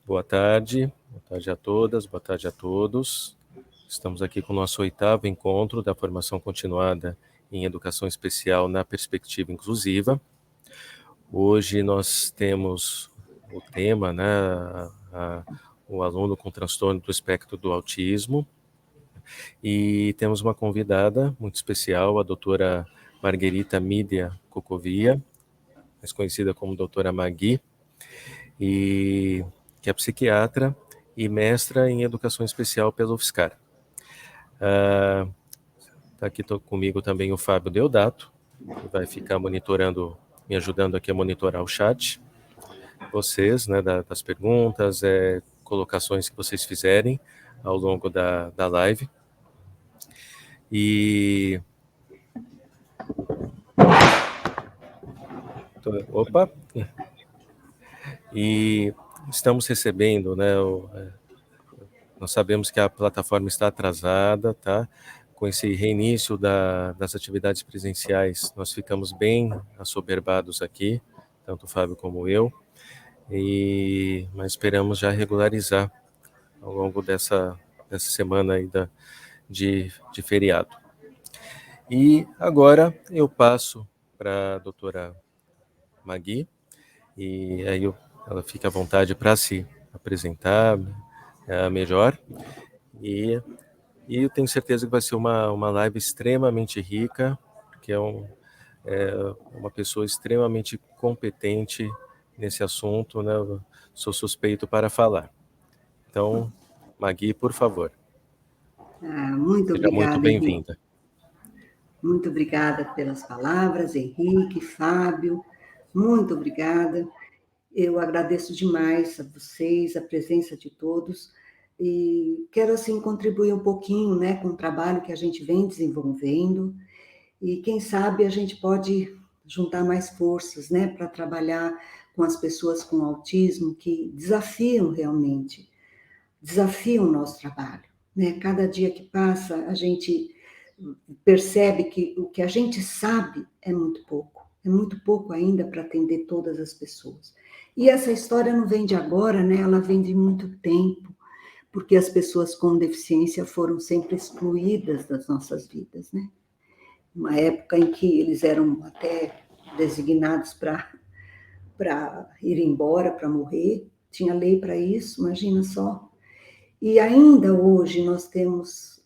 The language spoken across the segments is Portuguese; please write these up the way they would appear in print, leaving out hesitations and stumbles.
Boa tarde a todas, boa tarde a todos. Estamos aqui com o nosso 8º encontro da formação continuada em Educação Especial na Perspectiva Inclusiva. Hoje nós temos o tema, né, o aluno com transtorno do espectro do autismo, e temos uma convidada muito especial, a doutora Marguerita Mídia Cocovia, mais conhecida como doutora Magui, e que é psiquiatra e mestra em Educação Especial pela UFSCar. Está aqui comigo também o Fábio Deodato, que vai ficar monitorando, me ajudando aqui a monitorar o chat. Vocês, né, das perguntas, colocações que vocês fizerem ao longo da live. E... Opa! E estamos recebendo, né, nós sabemos que a plataforma está atrasada, tá? Com esse reinício das atividades presenciais, nós ficamos bem assoberbados aqui, tanto o Fábio como eu, mas esperamos já regularizar ao longo dessa semana aí de feriado. E agora eu passo para a doutora Magui, e aí ela fica à vontade para se apresentar melhor, e eu tenho certeza que vai ser uma live extremamente rica, porque é uma pessoa extremamente competente nesse assunto, né? Eu sou suspeito para falar. Então, Magui, por favor. Muito Seja muito obrigada, Henrique. bem-vinda. Muito obrigada pelas palavras, Henrique, Fábio, muito obrigada. Eu agradeço demais a vocês, a presença de todos, e quero, assim, contribuir um pouquinho, né, com o trabalho que a gente vem desenvolvendo, e quem sabe a gente pode juntar mais forças, né, para trabalhar com as pessoas com autismo, que desafiam o nosso trabalho, né? Cada dia que passa, a gente percebe que o que a gente sabe é muito pouco ainda para atender todas as pessoas. E essa história não vem de agora, né? Ela vem de muito tempo, porque as pessoas com deficiência foram sempre excluídas das nossas vidas, né? Uma época em que eles eram até designados para ir embora, para morrer, tinha lei para isso, imagina só. E ainda hoje nós temos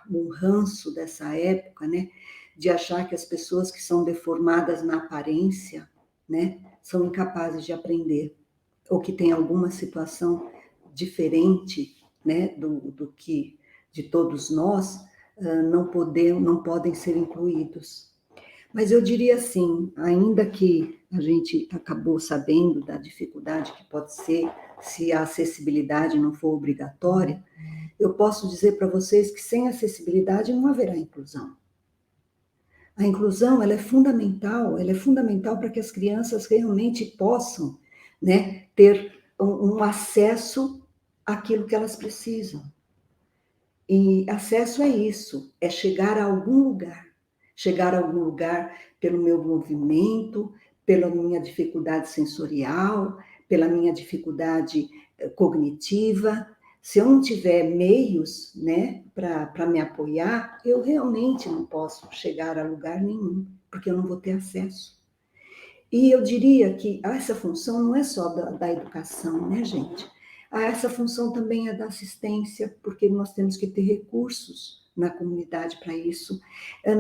um ranço dessa época, né, de achar que as pessoas que são deformadas na aparência, né, são incapazes de aprender, ou que têm alguma situação diferente, né, do que de todos nós, não podem ser incluídos. Mas eu diria assim, ainda que a gente acabou sabendo da dificuldade que pode ser se a acessibilidade não for obrigatória, eu posso dizer para vocês que sem acessibilidade não haverá inclusão. A inclusão, ela é fundamental para que as crianças realmente possam, né, ter um acesso àquilo que elas precisam. E acesso é isso, é chegar a algum lugar pelo meu movimento, pela minha dificuldade sensorial, pela minha dificuldade cognitiva. Se eu não tiver meios, né, para me apoiar, eu realmente não posso chegar a lugar nenhum, porque eu não vou ter acesso. E eu diria que essa função não é só da educação, né, gente? Essa função também é da assistência, porque nós temos que ter recursos na comunidade para isso,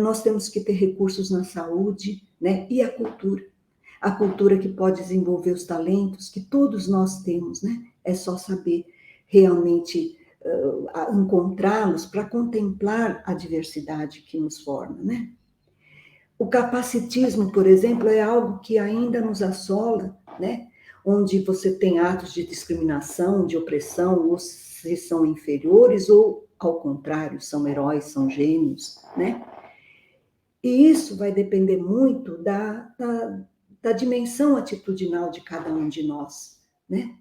nós temos que ter recursos na saúde, né? E a cultura que pode desenvolver os talentos que todos nós temos, né? É só saber realmente encontrá-los para contemplar a diversidade que nos forma, né? O capacitismo, por exemplo, é algo que ainda nos assola, né? Onde você tem atos de discriminação, de opressão, ou se são inferiores, ou, ao contrário, são heróis, são gênios, né? E isso vai depender muito da dimensão atitudinal de cada um de nós, né?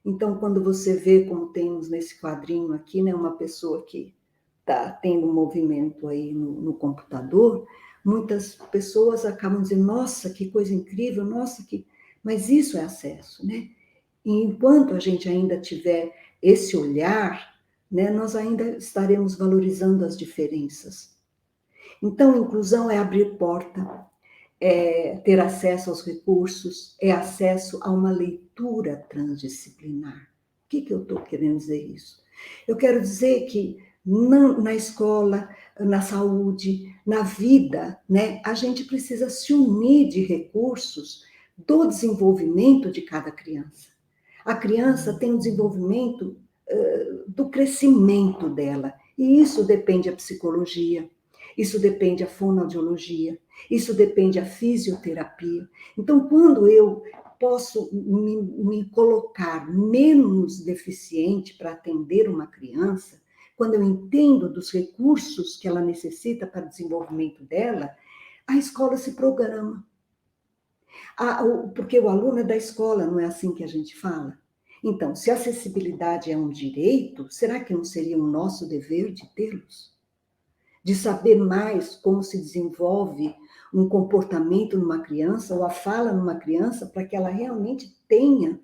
Então, quando você vê, como temos nesse quadrinho aqui, né, uma pessoa que está tendo um movimento aí no computador, muitas pessoas acabam dizendo, nossa, que coisa incrível, nossa, que... Mas isso é acesso, né? E enquanto a gente ainda tiver esse olhar, né, nós ainda estaremos valorizando as diferenças. Então, inclusão é abrir porta, é ter acesso aos recursos, é acesso a uma leitura transdisciplinar. O que eu estou querendo dizer isso? Eu quero dizer que na escola, na saúde, na vida, né, a gente precisa se unir de recursos do desenvolvimento de cada criança. A criança tem um desenvolvimento do crescimento dela, e isso depende da psicologia, isso depende da fonoaudiologia, isso depende da fisioterapia. Então, quando eu posso me colocar menos deficiente para atender uma criança, quando eu entendo dos recursos que ela necessita para o desenvolvimento dela, a escola se programa. Porque o aluno é da escola, não é assim que a gente fala? Então, se a acessibilidade é um direito, será que não seria o nosso dever de tê-los? De saber mais como se desenvolve um comportamento numa criança ou a fala numa criança para que ela realmente tenha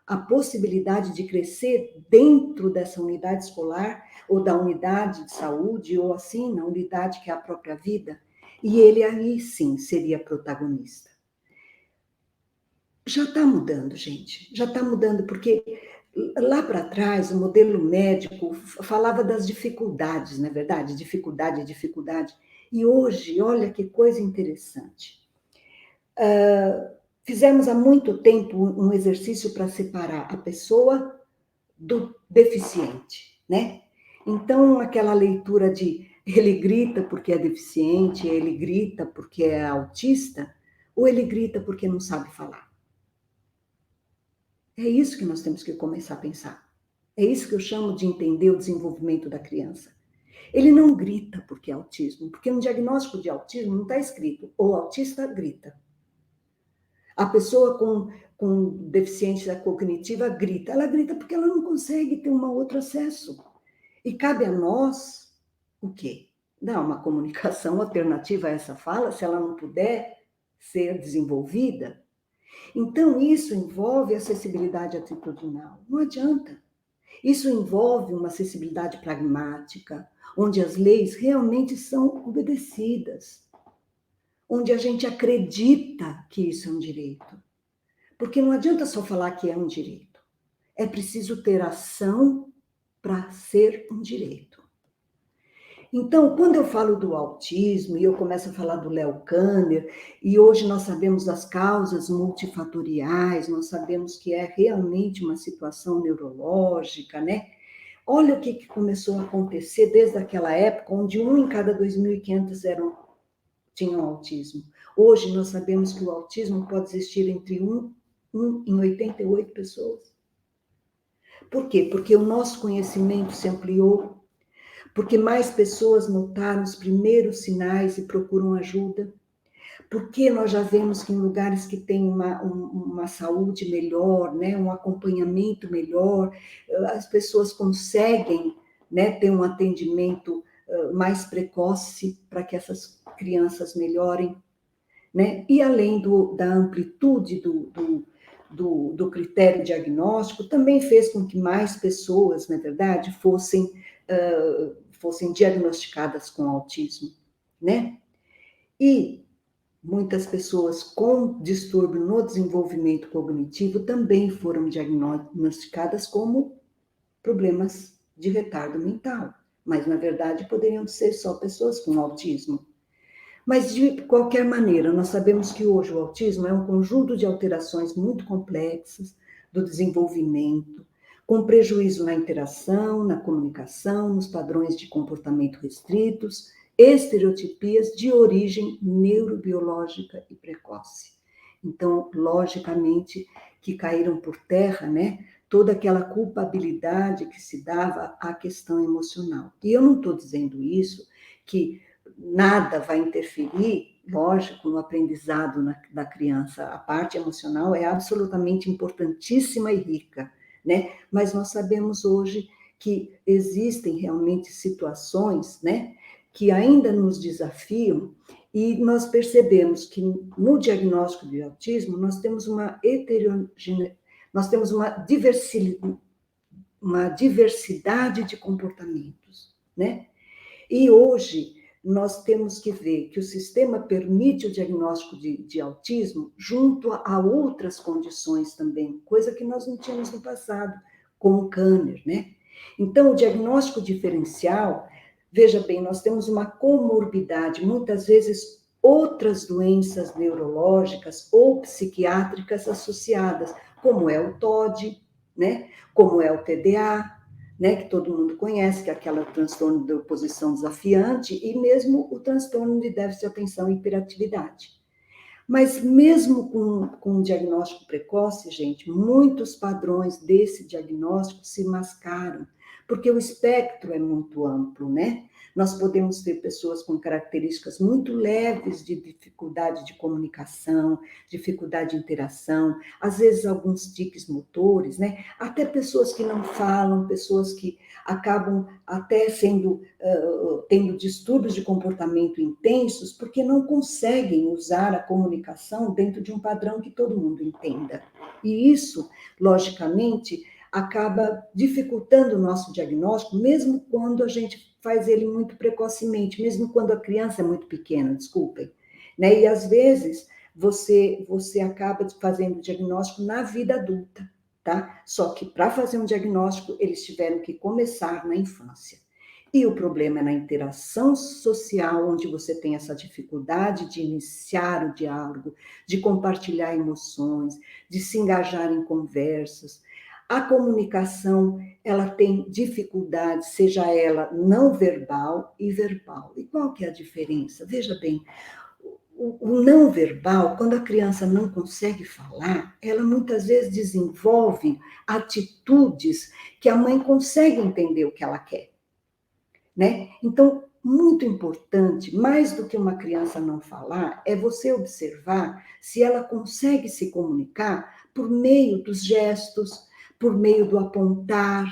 a possibilidade de crescer dentro dessa unidade escolar ou da unidade de saúde ou assim, na unidade que é a própria vida. E ele aí sim seria protagonista. Já está mudando, gente, já está mudando, porque lá para trás o modelo médico falava das dificuldades, não é verdade? Dificuldade, dificuldade. E hoje, olha que coisa interessante. Fizemos há muito tempo um exercício para separar a pessoa do deficiente, né? Então, aquela leitura de ele grita porque é deficiente, ele grita porque é autista, ou ele grita porque não sabe falar. É isso que nós temos que começar a pensar. É isso que eu chamo de entender o desenvolvimento da criança. Ele não grita porque é autismo, porque no diagnóstico de autismo não está escrito o autista grita. A pessoa com deficiência cognitiva grita. Ela grita porque ela não consegue ter um outro acesso. E cabe a nós o quê? Dar uma comunicação alternativa a essa fala, se ela não puder ser desenvolvida. Então, isso envolve acessibilidade atitudinal. Não adianta. Isso envolve uma acessibilidade pragmática, onde as leis realmente são obedecidas, onde a gente acredita que isso é um direito. Porque não adianta só falar que é um direito. É preciso ter ação para ser um direito. Então, quando eu falo do autismo, e eu começo a falar do Léo Kanner, e hoje nós sabemos das causas multifatoriais, nós sabemos que é realmente uma situação neurológica, né? Olha o que começou a acontecer desde aquela época, onde 1 em cada 2.500 tinham autismo. Hoje nós sabemos que o autismo pode existir entre 1 em 88 pessoas. Por quê? Porque o nosso conhecimento se ampliou, porque mais pessoas notaram os primeiros sinais e procuram ajuda, porque nós já vemos que em lugares que tem uma saúde melhor, né, um acompanhamento melhor, as pessoas conseguem, né, ter um atendimento mais precoce para que essas crianças melhorem, né? E além da amplitude do critério diagnóstico, também fez com que mais pessoas, na verdade, fossem diagnosticadas com autismo, né? E muitas pessoas com distúrbio no desenvolvimento cognitivo também foram diagnosticadas como problemas de retardo mental, mas na verdade poderiam ser só pessoas com autismo. Mas, de qualquer maneira, nós sabemos que hoje o autismo é um conjunto de alterações muito complexas do desenvolvimento, com prejuízo na interação, na comunicação, nos padrões de comportamento restritos, estereotipias de origem neurobiológica e precoce. Então, logicamente, que caíram por terra, né, toda aquela culpabilidade que se dava à questão emocional. E eu não estou dizendo isso que nada vai interferir, lógico, no aprendizado da criança. A parte emocional é absolutamente importantíssima e rica, né? Mas nós sabemos hoje que existem realmente situações, né, que ainda nos desafiam, e nós percebemos que no diagnóstico de autismo nós temos uma nós temos uma diversidade de comportamentos, né? E hoje nós temos que ver que o sistema permite o diagnóstico de autismo junto a outras condições também, coisa que nós não tínhamos no passado, como o Kanner, né? Então, o diagnóstico diferencial, veja bem, nós temos uma comorbidade, muitas vezes outras doenças neurológicas ou psiquiátricas associadas, como é o TOD, né? Como é o TDA, né, que todo mundo conhece, que é aquele transtorno de oposição desafiante, e mesmo o transtorno de déficit de atenção e hiperatividade. Mas mesmo com o diagnóstico precoce, gente, muitos padrões desse diagnóstico se mascaram, porque o espectro é muito amplo, né? Nós podemos ter pessoas com características muito leves de dificuldade de comunicação, dificuldade de interação, às vezes alguns tiques motores, né? Até pessoas que não falam, pessoas que acabam até tendo distúrbios de comportamento intensos, porque não conseguem usar a comunicação dentro de um padrão que todo mundo entenda. E isso, logicamente, acaba dificultando o nosso diagnóstico, mesmo quando a gente faz ele muito precocemente, mesmo quando a criança é muito pequena, desculpem. Né? E às vezes você acaba fazendo o diagnóstico na vida adulta, tá? Só que para fazer um diagnóstico, eles tiveram que começar na infância. E o problema é na interação social, onde você tem essa dificuldade de iniciar o diálogo, de compartilhar emoções, de se engajar em conversas. A comunicação, ela tem dificuldade, seja ela não verbal e verbal. E qual que é a diferença? Veja bem, o não verbal, quando a criança não consegue falar, ela muitas vezes desenvolve atitudes que a mãe consegue entender o que ela quer, né? Então, muito importante, mais do que uma criança não falar, é você observar se ela consegue se comunicar por meio dos gestos, por meio do apontar,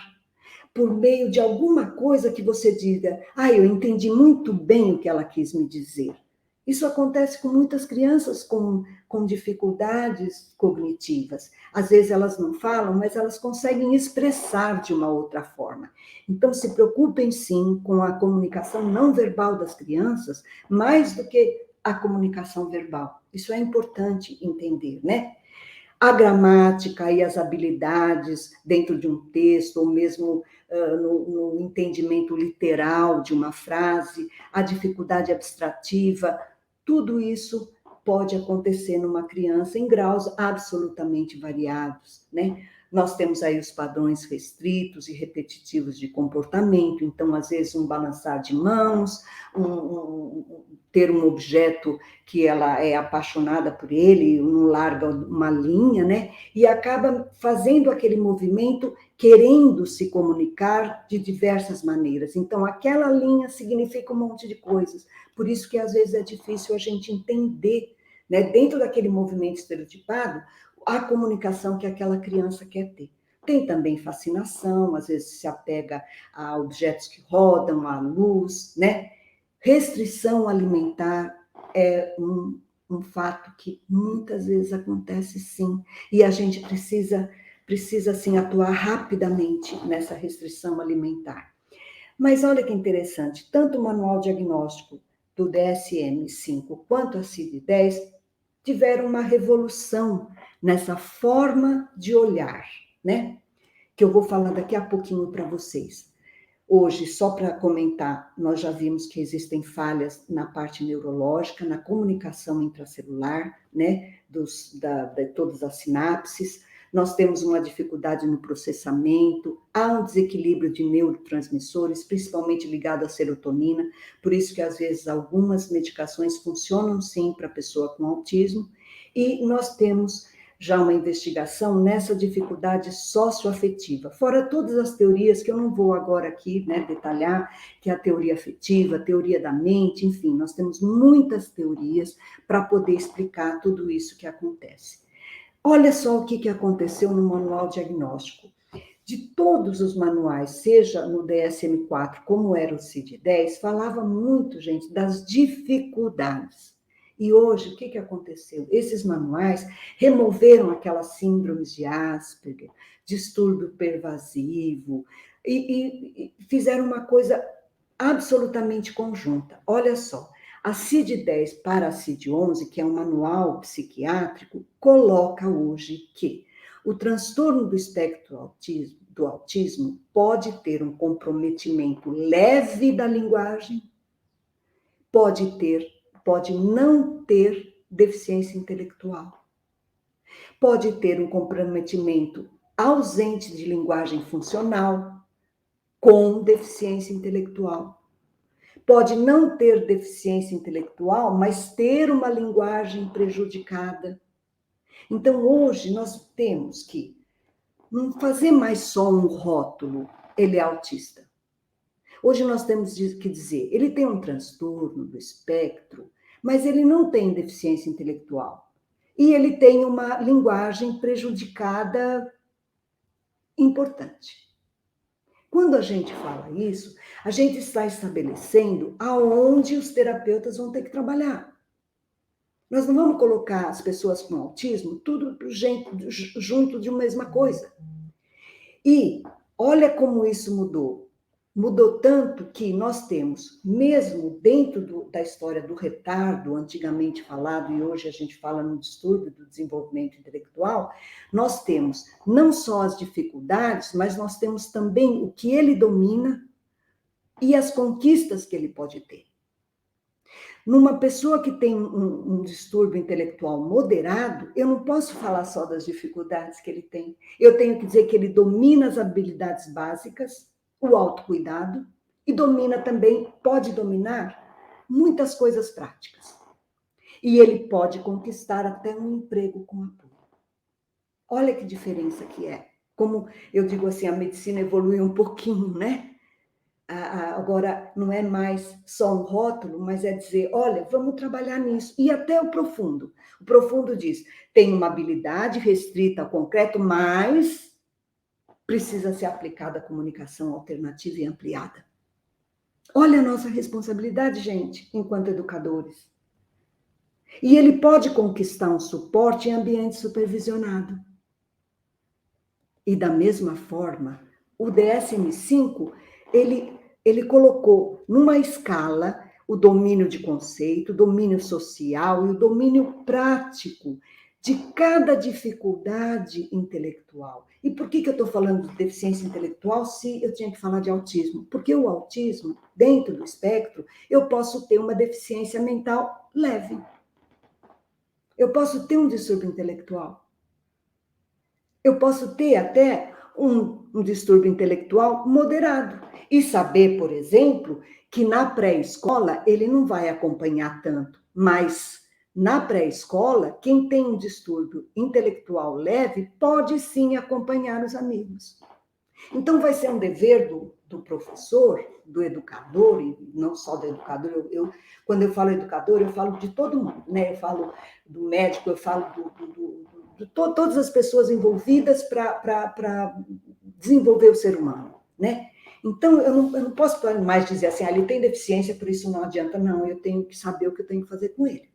por meio de alguma coisa que você diga, eu entendi muito bem o que ela quis me dizer. Isso acontece com muitas crianças com dificuldades cognitivas. Às vezes elas não falam, mas elas conseguem expressar de uma outra forma. Então, se preocupem sim com a comunicação não verbal das crianças, mais do que a comunicação verbal. Isso é importante entender, né? A gramática e as habilidades dentro de um texto, ou mesmo no entendimento literal de uma frase, a dificuldade abstrativa, tudo isso pode acontecer numa criança em graus absolutamente variados, né? Nós temos aí os padrões restritos e repetitivos de comportamento, então, às vezes, um balançar de mãos, ter um objeto que ela é apaixonada por ele, não larga uma linha, né? E acaba fazendo aquele movimento, querendo se comunicar de diversas maneiras. Então, aquela linha significa um monte de coisas. Por isso que, às vezes, é difícil a gente entender, né, dentro daquele movimento estereotipado, a comunicação que aquela criança quer ter. Tem também fascinação, às vezes se apega a objetos que rodam, à luz, né? Restrição alimentar é um fato que muitas vezes acontece sim, e a gente precisa assim, atuar rapidamente nessa restrição alimentar. Mas olha que interessante, tanto o manual diagnóstico do DSM-5 quanto a CID-10 tiveram uma revolução nessa forma de olhar, né? Que eu vou falar daqui a pouquinho para vocês. Hoje, só para comentar, nós já vimos que existem falhas na parte neurológica, na comunicação intracelular, né, de todas as sinapses. Nós temos uma dificuldade no processamento, há um desequilíbrio de neurotransmissores, principalmente ligado à serotonina, por isso que às vezes algumas medicações funcionam sim para a pessoa com autismo, e nós temos já uma investigação nessa dificuldade socioafetiva, fora todas as teorias que eu não vou agora aqui, né, detalhar, que é a teoria afetiva, a teoria da mente, enfim, nós temos muitas teorias para poder explicar tudo isso que acontece. Olha só o que aconteceu no manual diagnóstico. De todos os manuais, seja no DSM-4 como era o CID-10, falava muito, gente, das dificuldades. E hoje, o que aconteceu? Esses manuais removeram aquelas síndromes de Asperger, distúrbio pervasivo, e fizeram uma coisa absolutamente conjunta. Olha só, a CID-10 para a CID-11, que é um manual psiquiátrico, coloca hoje que o transtorno do espectro do autismo pode ter um comprometimento leve da linguagem, pode não ter deficiência intelectual, pode ter um comprometimento ausente de linguagem funcional com deficiência intelectual. Pode não ter deficiência intelectual, mas ter uma linguagem prejudicada. Então, hoje, nós temos que não fazer mais só um rótulo, ele é autista. Hoje nós temos que dizer, ele tem um transtorno do espectro, mas ele não tem deficiência intelectual. E ele tem uma linguagem prejudicada importante. Quando a gente fala isso, a gente está estabelecendo aonde os terapeutas vão ter que trabalhar. Nós não vamos colocar as pessoas com autismo tudo junto de uma mesma coisa. E olha como isso mudou. Mudou tanto que nós temos, mesmo dentro da história do retardo, antigamente falado, e hoje a gente fala no distúrbio do desenvolvimento intelectual, nós temos não só as dificuldades, mas nós temos também o que ele domina e as conquistas que ele pode ter. Numa pessoa que tem um distúrbio intelectual moderado, eu não posso falar só das dificuldades que ele tem. Eu tenho que dizer que ele domina as habilidades básicas, o autocuidado, e domina também, pode dominar muitas coisas práticas. E ele pode conquistar até um emprego com apoio. Olha que diferença que é. Como eu digo assim, a medicina evoluiu um pouquinho, né? Agora não é mais só um rótulo, mas é dizer, olha, vamos trabalhar nisso. E até o profundo. O profundo diz, tem uma habilidade restrita ao concreto, mas precisa ser aplicada a comunicação alternativa e ampliada. Olha a nossa responsabilidade, gente, enquanto educadores. E ele pode conquistar um suporte em ambiente supervisionado. E da mesma forma, o DSM-5, ele colocou numa escala o domínio de conceito, o domínio social e o domínio prático de cada dificuldade intelectual. E por que eu estou falando de deficiência intelectual se eu tinha que falar de autismo? Porque o autismo, dentro do espectro, eu posso ter uma deficiência mental leve. Eu posso ter um distúrbio intelectual. Eu posso ter até um distúrbio intelectual moderado. E saber, por exemplo, que na pré-escola ele não vai acompanhar tanto, mas na pré-escola, quem tem um distúrbio intelectual leve pode sim acompanhar os amigos. Então, vai ser um dever do professor, do educador, e não só do educador, quando eu falo educador, eu falo de todo mundo, né? Eu falo do médico, eu falo de todas as pessoas envolvidas para desenvolver o ser humano, né? Então, eu não posso mais dizer assim, ele tem deficiência, por isso não adianta, não, eu tenho que saber o que eu tenho que fazer com ele.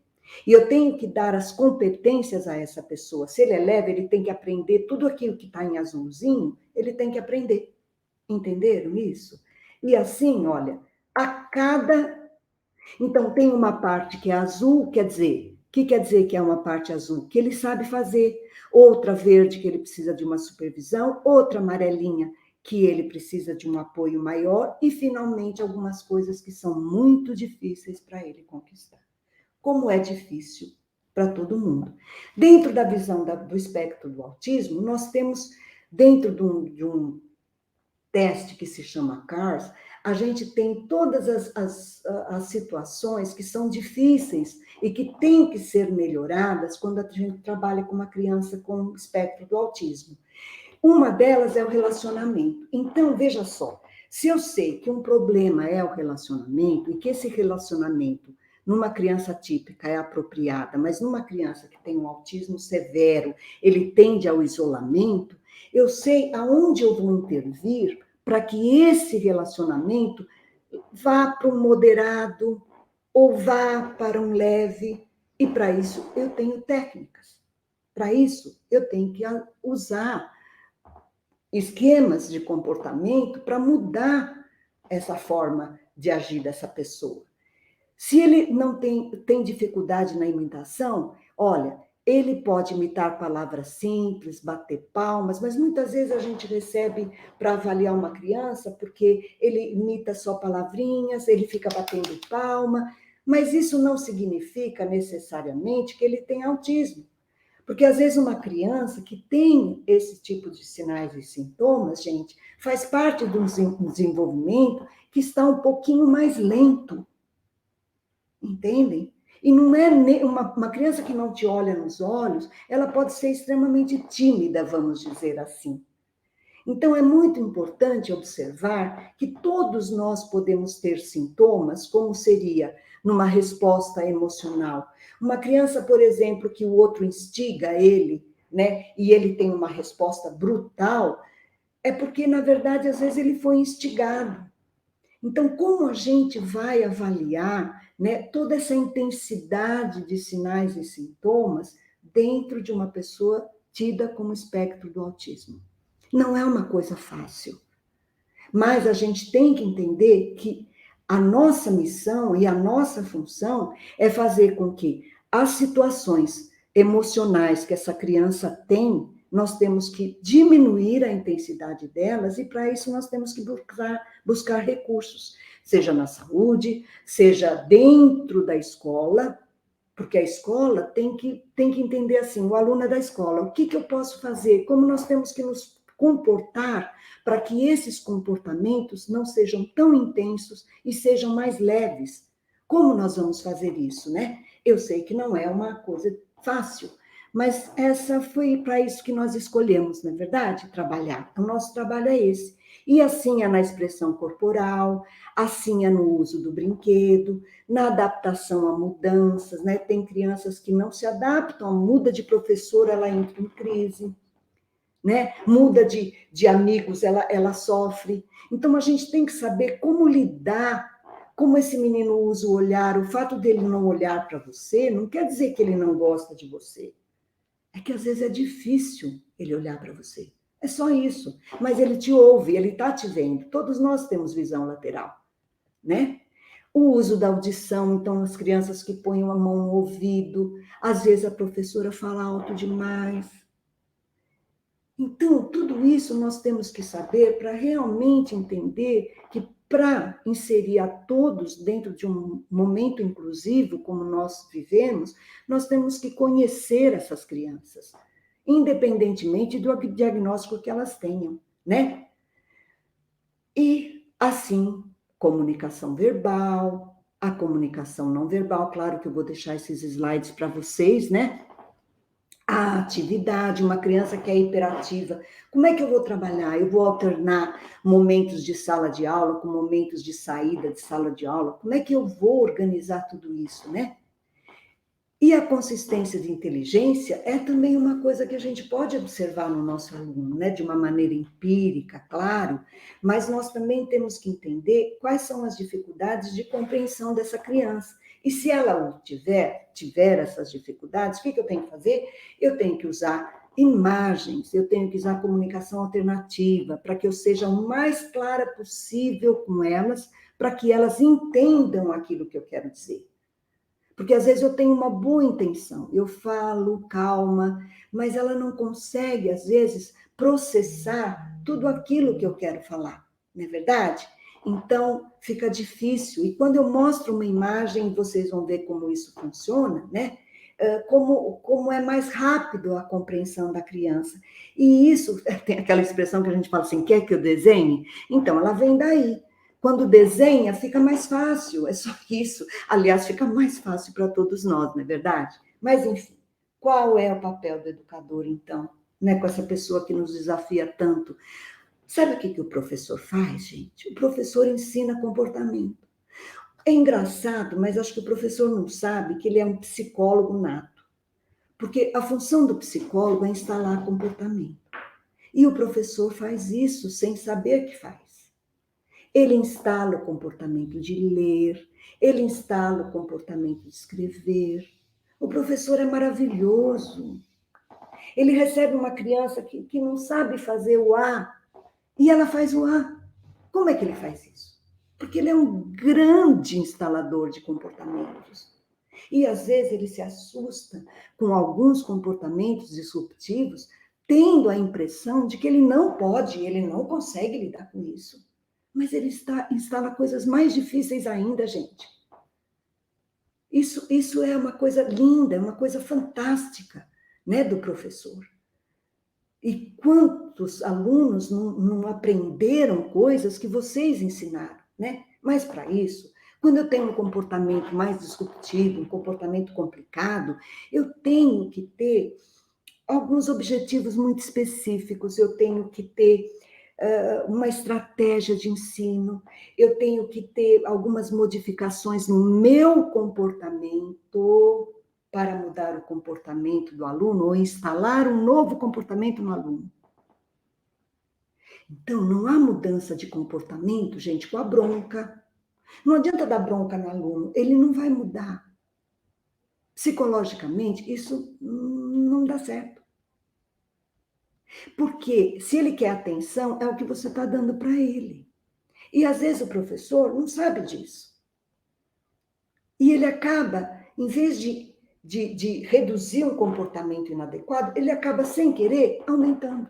E eu tenho que dar as competências a essa pessoa. Se ele é leve, ele tem que aprender tudo aquilo que está em azulzinho, ele tem que aprender. Entenderam isso? E assim, olha, a cada... Então, tem uma parte que é azul, quer dizer, o que quer dizer que é uma parte azul? Que ele sabe fazer. Outra verde, que ele precisa de uma supervisão. Outra amarelinha, que ele precisa de um apoio maior. E, finalmente, algumas coisas que são muito difíceis para ele conquistar. Como é difícil para todo mundo. Dentro da visão do espectro do autismo, nós temos, dentro de um teste que se chama CARS, a gente tem todas as situações que são difíceis e que têm que ser melhoradas quando a gente trabalha com uma criança com espectro do autismo. Uma delas é o relacionamento. Então, veja só, se eu sei que um problema é o relacionamento e que esse relacionamento numa criança típica é apropriada, mas numa criança que tem um autismo severo, ele tende ao isolamento, eu sei aonde eu vou intervir para que esse relacionamento vá para um moderado ou vá para um leve. E para isso eu tenho técnicas. Para isso eu tenho que usar esquemas de comportamento para mudar essa forma de agir dessa pessoa. Se ele não tem dificuldade na imitação, olha, ele pode imitar palavras simples, bater palmas, mas muitas vezes a gente recebe para avaliar uma criança porque ele imita só palavrinhas, ele fica batendo palma, mas isso não significa necessariamente que ele tem autismo. Porque às vezes uma criança que tem esse tipo de sinais e sintomas, gente, faz parte de um desenvolvimento que está um pouquinho mais lento, entendem? E não é uma criança que não te olha nos olhos, ela pode ser extremamente tímida, vamos dizer assim. Então, é muito importante observar que todos nós podemos ter sintomas, como seria numa resposta emocional. Uma criança, por exemplo, que o outro instiga ele, né, e ele tem uma resposta brutal, é porque, na verdade, às vezes ele foi instigado. Então, como a gente vai avaliar, né, toda essa intensidade de sinais e sintomas dentro de uma pessoa tida como espectro do autismo? Não é uma coisa fácil, mas a gente tem que entender que a nossa missão e a nossa função é fazer com que as situações emocionais que essa criança tem, nós temos que diminuir a intensidade delas, e para isso nós temos que buscar recursos, seja na saúde, seja dentro da escola, porque a escola tem que entender assim, o aluno é da escola, o que eu posso fazer, como nós temos que nos comportar para que esses comportamentos não sejam tão intensos e sejam mais leves. Como nós vamos fazer isso, né? Eu sei que não é uma coisa fácil, mas essa foi para isso que nós escolhemos, não é verdade? Trabalhar. O nosso trabalho é esse. E assim é na expressão corporal, assim é no uso do brinquedo, na adaptação a mudanças, né? Tem crianças que não se adaptam, muda de professor, ela entra em crise, né? Muda de amigos, ela sofre. Então, a gente tem que saber como lidar, como esse menino usa o olhar. O fato dele não olhar para você não quer dizer que ele não gosta de você. É que às vezes é difícil ele olhar para você. É só isso. Mas ele te ouve, ele está te vendo. Todos nós temos visão lateral, né? O uso da audição, então, as crianças que põem a mão no ouvido, às vezes a professora fala alto demais. Então, tudo isso nós temos que saber para realmente entender que para inserir a todos dentro de um momento inclusivo, como nós vivemos, nós temos que conhecer essas crianças, independentemente do diagnóstico que elas tenham, né? E, assim, comunicação verbal, a comunicação não verbal, claro que eu vou deixar esses slides para vocês, né? A atividade, uma criança que é hiperativa, como é que eu vou trabalhar? Eu vou alternar momentos de sala de aula com momentos de saída de sala de aula? Como é que eu vou organizar tudo isso, né? E a consistência de inteligência é também uma coisa que a gente pode observar no nosso aluno, né? De uma maneira empírica, claro, mas nós também temos que entender quais são as dificuldades de compreensão dessa criança. E se ela tiver essas dificuldades, o que eu tenho que fazer? Eu tenho que usar imagens, eu tenho que usar comunicação alternativa, para que eu seja o mais clara possível com elas, para que elas entendam aquilo que eu quero dizer. Porque às vezes eu tenho uma boa intenção, eu falo calma, mas ela não consegue, às vezes, processar tudo aquilo que eu quero falar, não é verdade? Então, fica difícil. E quando eu mostro uma imagem, vocês vão ver como isso funciona, né? Como é mais rápido a compreensão da criança. E isso, tem aquela expressão que a gente fala assim, quer que eu desenhe? Então, ela vem daí. Quando desenha, fica mais fácil, é só isso. Aliás, fica mais fácil para todos nós, não é verdade? Mas, enfim, qual é o papel do educador, então? Né, com essa pessoa que nos desafia tanto. Sabe o que o professor faz, gente? O professor ensina comportamento. É engraçado, mas acho que o professor não sabe que ele é um psicólogo nato. Porque a função do psicólogo é instalar comportamento. E o professor faz isso sem saber que faz. Ele instala o comportamento de ler, ele instala o comportamento de escrever. O professor é maravilhoso. Ele recebe uma criança que não sabe fazer o A, e ela faz o A. Como é que ele faz isso? Porque ele é um grande instalador de comportamentos. E, às vezes, ele se assusta com alguns comportamentos disruptivos, tendo a impressão de que ele não pode, ele não consegue lidar com isso. Mas ele instala coisas mais difíceis ainda, gente. Isso é uma coisa linda, é uma coisa fantástica, né, do professor. E quantos alunos não aprenderam coisas que vocês ensinaram, né? Mas, para isso, quando eu tenho um comportamento mais disruptivo, um comportamento complicado, eu tenho que ter alguns objetivos muito específicos, eu tenho que ter uma estratégia de ensino, eu tenho que ter algumas modificações no meu comportamento para mudar o comportamento do aluno ou instalar um novo comportamento no aluno. Então, não há mudança de comportamento, gente, com a bronca. Não adianta dar bronca no aluno, ele não vai mudar. Psicologicamente, isso não dá certo. Porque se ele quer atenção, é o que você está dando para ele. E às vezes o professor não sabe disso. E ele acaba, em vez de reduzir um comportamento inadequado, ele acaba, sem querer, aumentando.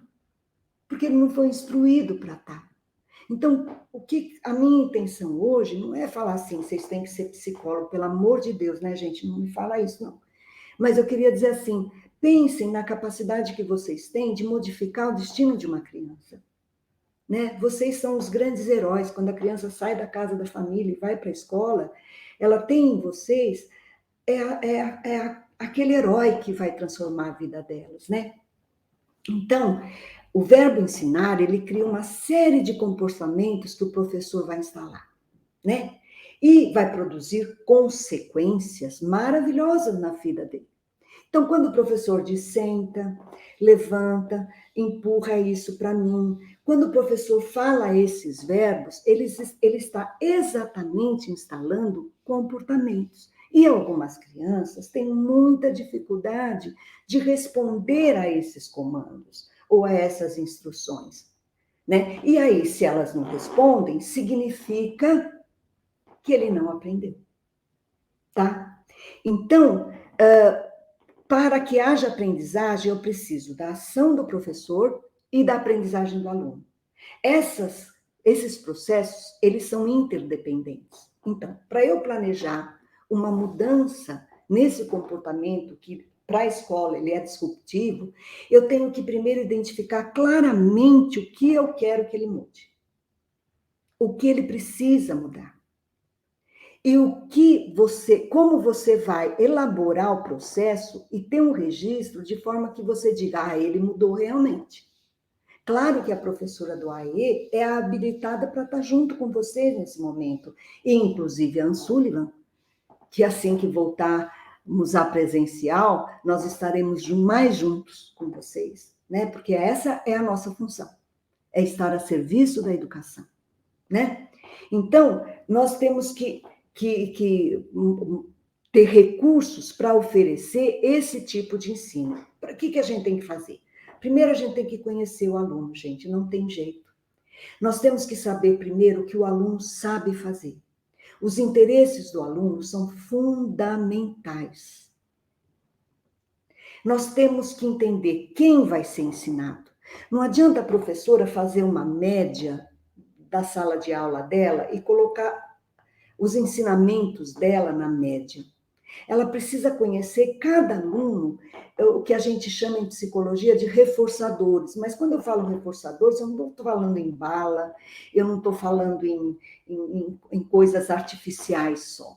Porque ele não foi instruído para estar. Então, a minha intenção hoje não é falar assim, vocês têm que ser psicólogo, pelo amor de Deus, né, gente? Não me fala isso, não. Mas eu queria dizer assim, pensem na capacidade que vocês têm de modificar o destino de uma criança. Né? Vocês são os grandes heróis. Quando a criança sai da casa da família e vai para a escola, ela tem em vocês aquele herói que vai transformar a vida delas, né? Então, o verbo ensinar, ele cria uma série de comportamentos que o professor vai instalar, né? E vai produzir consequências maravilhosas na vida dele. Então, quando o professor diz senta, levanta, empurra isso para mim, quando o professor fala esses verbos, ele está exatamente instalando comportamentos. E algumas crianças têm muita dificuldade de responder a esses comandos ou a essas instruções, né? E aí, se elas não respondem, significa que ele não aprendeu, tá? Então, para que haja aprendizagem, eu preciso da ação do professor e da aprendizagem do aluno. Esses processos, eles são interdependentes. Então, para eu planejar uma mudança nesse comportamento que para a escola ele é disruptivo, eu tenho que primeiro identificar claramente o que eu quero que ele mude. O que ele precisa mudar. E como você vai elaborar o processo e ter um registro de forma que você diga, ele mudou realmente. Claro que a professora do AE é habilitada para estar junto com você nesse momento, e inclusive a Anne Sullivan, que assim que voltarmos à presencial, nós estaremos mais juntos com vocês, né? Porque essa é a nossa função, é estar a serviço da educação, né? Então, nós temos que ter recursos para oferecer esse tipo de ensino. Para que a gente tem que fazer? Primeiro, a gente tem que conhecer o aluno, gente, não tem jeito. Nós temos que saber primeiro o que o aluno sabe fazer. Os interesses do aluno são fundamentais. Nós temos que entender quem vai ser ensinado. Não adianta a professora fazer uma média da sala de aula dela e colocar os ensinamentos dela na média. Ela precisa conhecer cada aluno, o que a gente chama em psicologia de reforçadores. Mas quando eu falo reforçadores, eu não estou falando em bala, eu não estou falando em coisas artificiais só.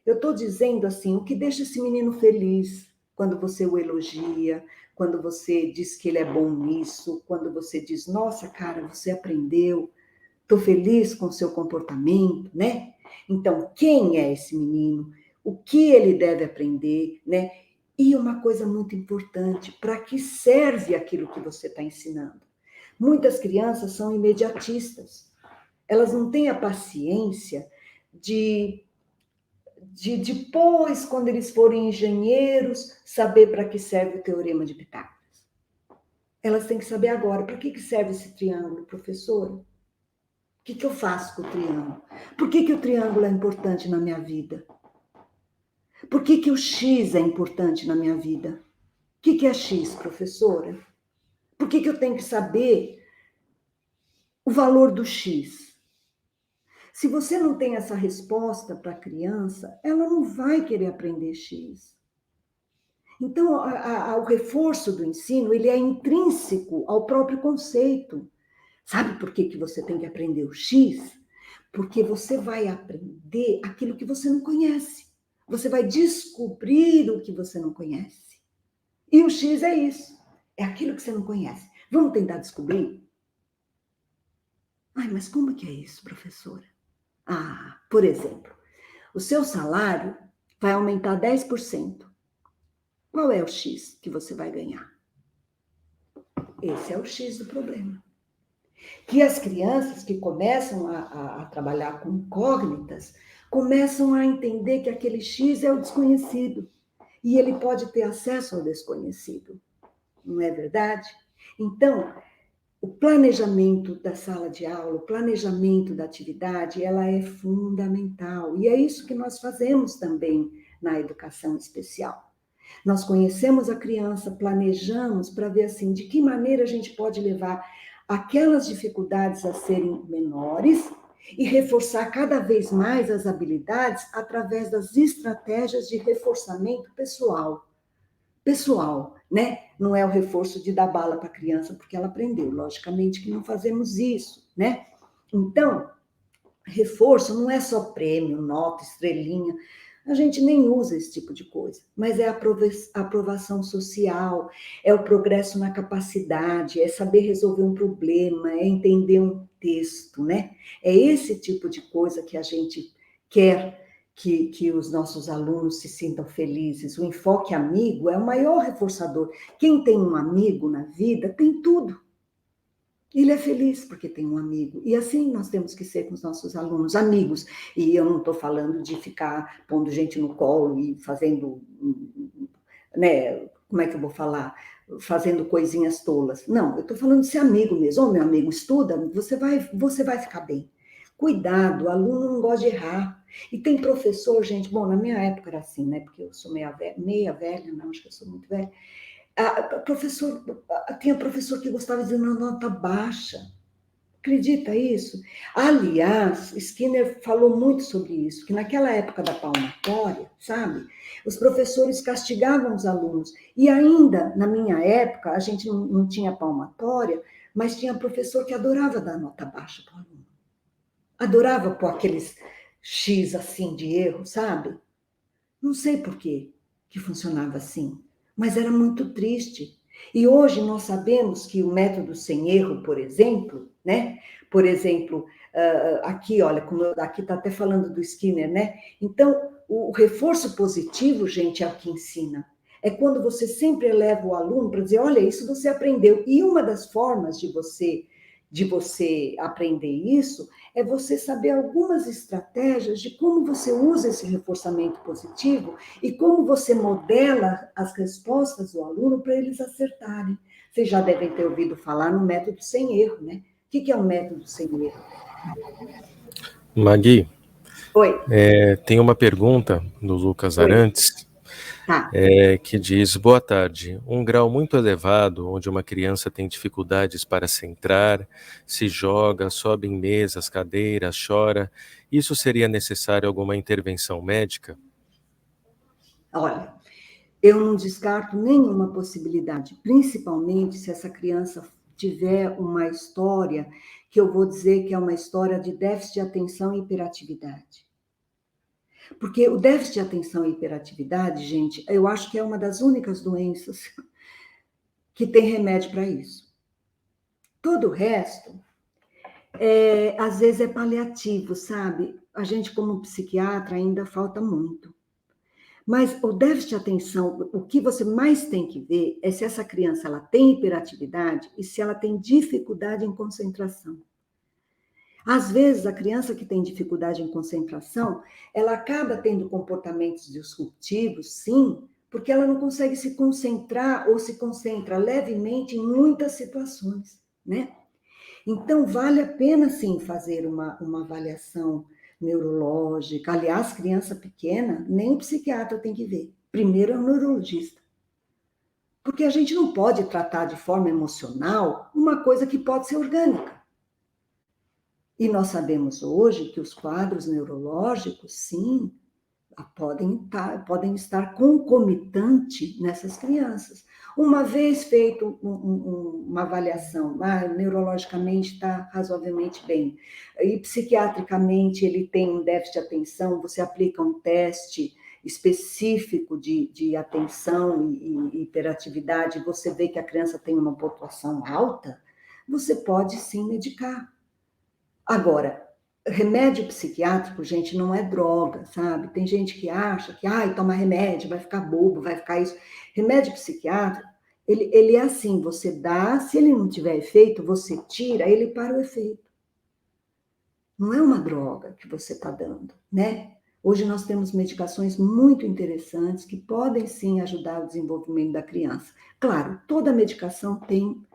Eu estou dizendo assim, o que deixa esse menino feliz quando você o elogia, quando você diz que ele é bom nisso, quando você diz, nossa, cara, você aprendeu, estou feliz com o seu comportamento, né? Então, quem é esse menino? O que ele deve aprender, né? E uma coisa muito importante, para que serve aquilo que você está ensinando? Muitas crianças são imediatistas. Elas não têm a paciência de de depois, quando eles forem engenheiros, saber para que serve o teorema de Pitágoras. Elas têm que saber agora, para que serve esse triângulo, professora? O que eu faço com o triângulo? Por que o triângulo é importante na minha vida? Por que o X é importante na minha vida? O que é X, professora? Por que eu tenho que saber o valor do X? Se você não tem essa resposta para a criança, ela não vai querer aprender X. Então, o reforço do ensino, ele é intrínseco ao próprio conceito. Sabe por que você tem que aprender o X? Porque você vai aprender aquilo que você não conhece. Você vai descobrir o que você não conhece. E o X é isso. É aquilo que você não conhece. Vamos tentar descobrir? Ai, mas como que é isso, professora? Ah, por exemplo, o seu salário vai aumentar 10%. Qual é o X que você vai ganhar? Esse é o X do problema. Que as crianças que começam a trabalhar com incógnitas começam a entender que aquele X é o desconhecido e ele pode ter acesso ao desconhecido. Não é verdade? Então, o planejamento da sala de aula, o planejamento da atividade, ela é fundamental. E é isso que nós fazemos também na educação especial. Nós conhecemos a criança, planejamos para ver assim, de que maneira a gente pode levar aquelas dificuldades a serem menores e reforçar cada vez mais as habilidades através das estratégias de reforçamento pessoal. Pessoal, né? Não é o reforço de dar bala para a criança porque ela aprendeu. Logicamente que não fazemos isso, né? Então, reforço não é só prêmio, nota, estrelinha. A gente nem usa esse tipo de coisa, mas é a aprovação social, é o progresso na capacidade, é saber resolver um problema, é entender um texto, né? É esse tipo de coisa que a gente quer que os nossos alunos se sintam felizes. O enfoque amigo é o maior reforçador. Quem tem um amigo na vida tem tudo. Ele é feliz porque tem um amigo. E assim nós temos que ser com os nossos alunos, amigos. E eu não estou falando de ficar pondo gente no colo e fazendo, né, como é que eu vou falar? Fazendo coisinhas tolas. Não, eu estou falando de ser amigo mesmo. Ô, meu amigo, estuda, você vai ficar bem. Cuidado, o aluno não gosta de errar. E tem professor, gente, bom, na minha época era assim, né? Porque eu sou meia velha, não, acho que eu sou muito velha. Tinha professor que gostava de uma nota baixa. Acredita isso? Aliás, Skinner falou muito sobre isso, que naquela época da palmatória, sabe? Os professores castigavam os alunos. E ainda, na minha época, a gente não tinha palmatória, mas tinha professor que adorava dar nota baixa para o aluno. Adorava pôr aqueles X assim de erro, sabe? Não sei por que funcionava assim, mas era muito triste. E hoje nós sabemos que o método sem erro, por exemplo, né? Por exemplo, aqui, olha, aqui está até falando do Skinner, né? Então, o reforço positivo, gente, é o que ensina. É quando você sempre eleva o aluno para dizer, olha, isso você aprendeu. E uma das formas de você aprender isso é você saber algumas estratégias de como você usa esse reforçamento positivo e como você modela as respostas do aluno para eles acertarem. Vocês já devem ter ouvido falar no método sem erro, né? O que é um método sem erro? Magui, Oi. Tem uma pergunta do Lucas Oi. Arantes, Tá. Que diz, boa tarde, um grau muito elevado, onde uma criança tem dificuldades para centrar, se joga, sobe em mesas, cadeiras, chora, isso seria necessário alguma intervenção médica? Olha, eu não descarto nenhuma possibilidade, principalmente se essa criança tiver uma história que eu vou dizer que é uma história de déficit de atenção e hiperatividade. Porque o déficit de atenção e hiperatividade, gente, eu acho que é uma das únicas doenças que tem remédio para isso. Todo o resto, às vezes é paliativo, sabe? A gente, como psiquiatra, ainda falta muito. Mas o déficit de atenção, o que você mais tem que ver é se essa criança ela tem hiperatividade e se ela tem dificuldade em concentração. Às vezes, a criança que tem dificuldade em concentração, ela acaba tendo comportamentos disruptivos, sim, porque ela não consegue se concentrar ou se concentra levemente em muitas situações, né? Então, vale a pena, sim, fazer uma avaliação neurológica. Aliás, criança pequena, nem o psiquiatra tem que ver. Primeiro é o neurologista. Porque a gente não pode tratar de forma emocional uma coisa que pode ser orgânica. E nós sabemos hoje que os quadros neurológicos, sim, podem estar concomitantes nessas crianças. Uma vez feito uma avaliação, neurologicamente está razoavelmente bem, e psiquiatricamente ele tem um déficit de atenção, você aplica um teste específico de atenção e hiperatividade, você vê que a criança tem uma pontuação alta, você pode sim medicar. Agora, remédio psiquiátrico, gente, não é droga, sabe? Tem gente que acha que, toma remédio, vai ficar bobo, vai ficar isso. Remédio psiquiátrico, ele é assim, você dá, se ele não tiver efeito, você tira, ele para o efeito. Não é uma droga que você está dando, né? Hoje nós temos medicações muito interessantes que podem sim ajudar o desenvolvimento da criança. Claro, toda medicação tem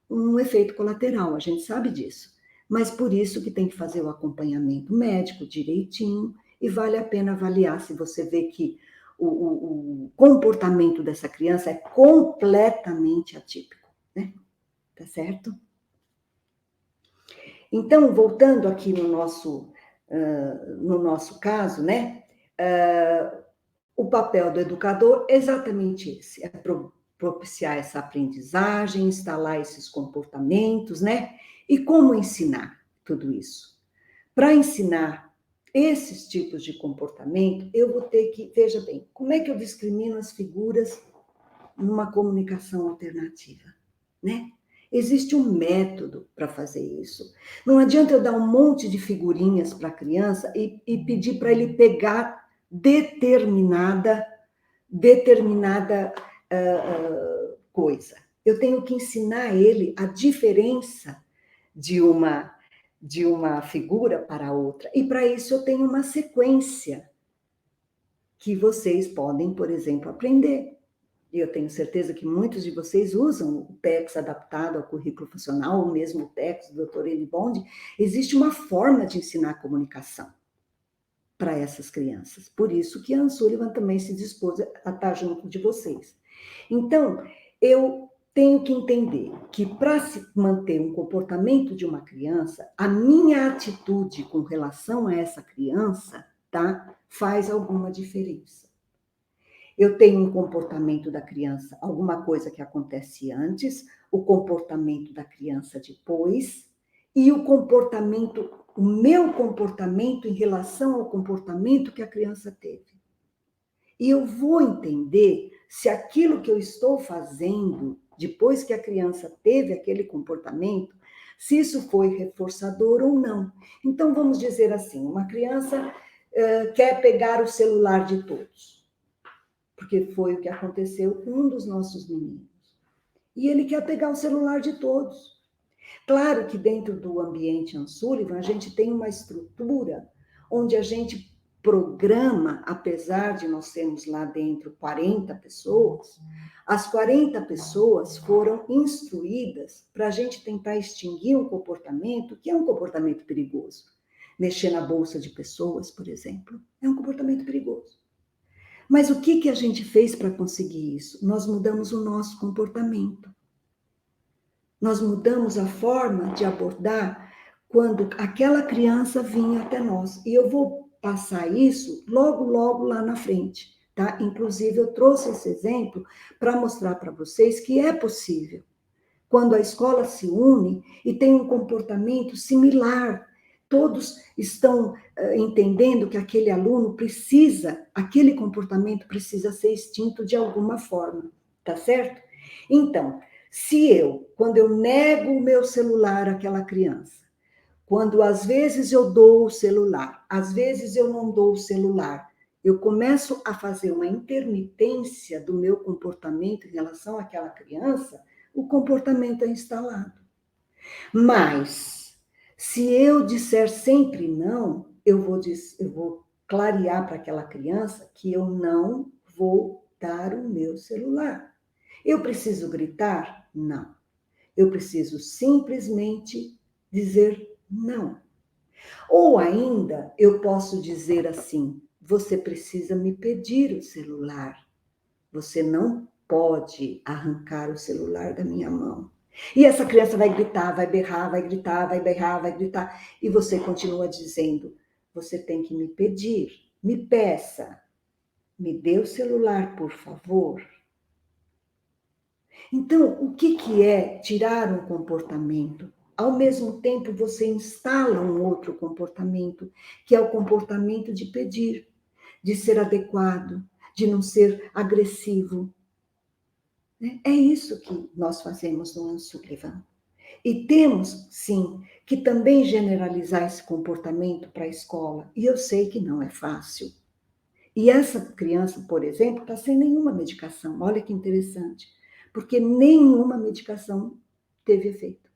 um efeito colateral, a gente sabe disso. Mas por isso que tem que fazer o acompanhamento médico direitinho e vale a pena avaliar se você vê que o comportamento dessa criança é completamente atípico, né? Tá certo? Então, voltando aqui no nosso caso, né? O papel do educador é exatamente esse, é propiciar essa aprendizagem, instalar esses comportamentos, né? E como ensinar tudo isso? Para ensinar esses tipos de comportamento, eu vou ter que, veja bem, como é que eu discrimino as figuras numa comunicação alternativa, né? Existe um método para fazer isso. Não adianta eu dar um monte de figurinhas para a criança e pedir para ele pegar determinada coisa. Eu tenho que ensinar ele a diferença de uma figura para outra. E para isso eu tenho uma sequência que vocês podem, por exemplo, aprender. E eu tenho certeza que muitos de vocês usam o PECS adaptado ao currículo funcional, ou mesmo o PECS do Dr. Eli Bond. Existe uma forma de ensinar comunicação para essas crianças. Por isso que a Anne Sullivan também se dispôs a estar junto de vocês. Então, eu tenho que entender que para se manter um comportamento de uma criança, a minha atitude com relação a essa criança, tá, faz alguma diferença. Eu tenho um comportamento da criança, alguma coisa que acontece antes, o comportamento da criança depois, e o meu comportamento em relação ao comportamento que a criança teve. E eu vou entender se aquilo que eu estou fazendo, depois que a criança teve aquele comportamento, se isso foi reforçador ou não. Então, vamos dizer assim, uma criança quer pegar o celular de todos, porque foi o que aconteceu com um dos nossos meninos. E ele quer pegar o celular de todos. Claro que dentro do ambiente Anne Sullivan, a gente tem uma estrutura onde a gente programa, apesar de nós termos lá dentro 40 pessoas, as 40 pessoas foram instruídas para a gente tentar extinguir um comportamento que é um comportamento perigoso. Mexer na bolsa de pessoas, por exemplo, é um comportamento perigoso. Mas o que a gente fez para conseguir isso? Nós mudamos o nosso comportamento. Nós mudamos a forma de abordar quando aquela criança vinha até nós. E eu vou passar isso logo, logo lá na frente, tá? Inclusive, eu trouxe esse exemplo para mostrar para vocês que é possível. Quando a escola se une e tem um comportamento similar, todos estão entendendo que aquele aluno aquele comportamento precisa ser extinto de alguma forma, tá certo? Então, quando eu nego o meu celular àquela criança, quando às vezes eu dou o celular, às vezes eu não dou o celular, eu começo a fazer uma intermitência do meu comportamento em relação àquela criança, o comportamento é instalado. Mas, Se eu disser sempre não, eu vou clarear para aquela criança que eu não vou dar o meu celular. Eu preciso gritar? Não. Eu preciso simplesmente dizer não. Ou ainda, eu posso dizer assim: você precisa me pedir o celular. Você não pode arrancar o celular da minha mão. E essa criança vai gritar, vai berrar, vai gritar, vai berrar, vai gritar. E você continua dizendo: você tem que me pedir, me peça, me dê o celular, por favor. Então, o que é tirar um comportamento? Ao mesmo tempo, você instala um outro comportamento, que é o comportamento de pedir, de ser adequado, de não ser agressivo. É isso que nós fazemos no Anne Sullivan. E temos, sim, que também generalizar esse comportamento para a escola. E eu sei que não é fácil. E essa criança, por exemplo, está sem nenhuma medicação. Olha que interessante. Porque nenhuma medicação teve efeito.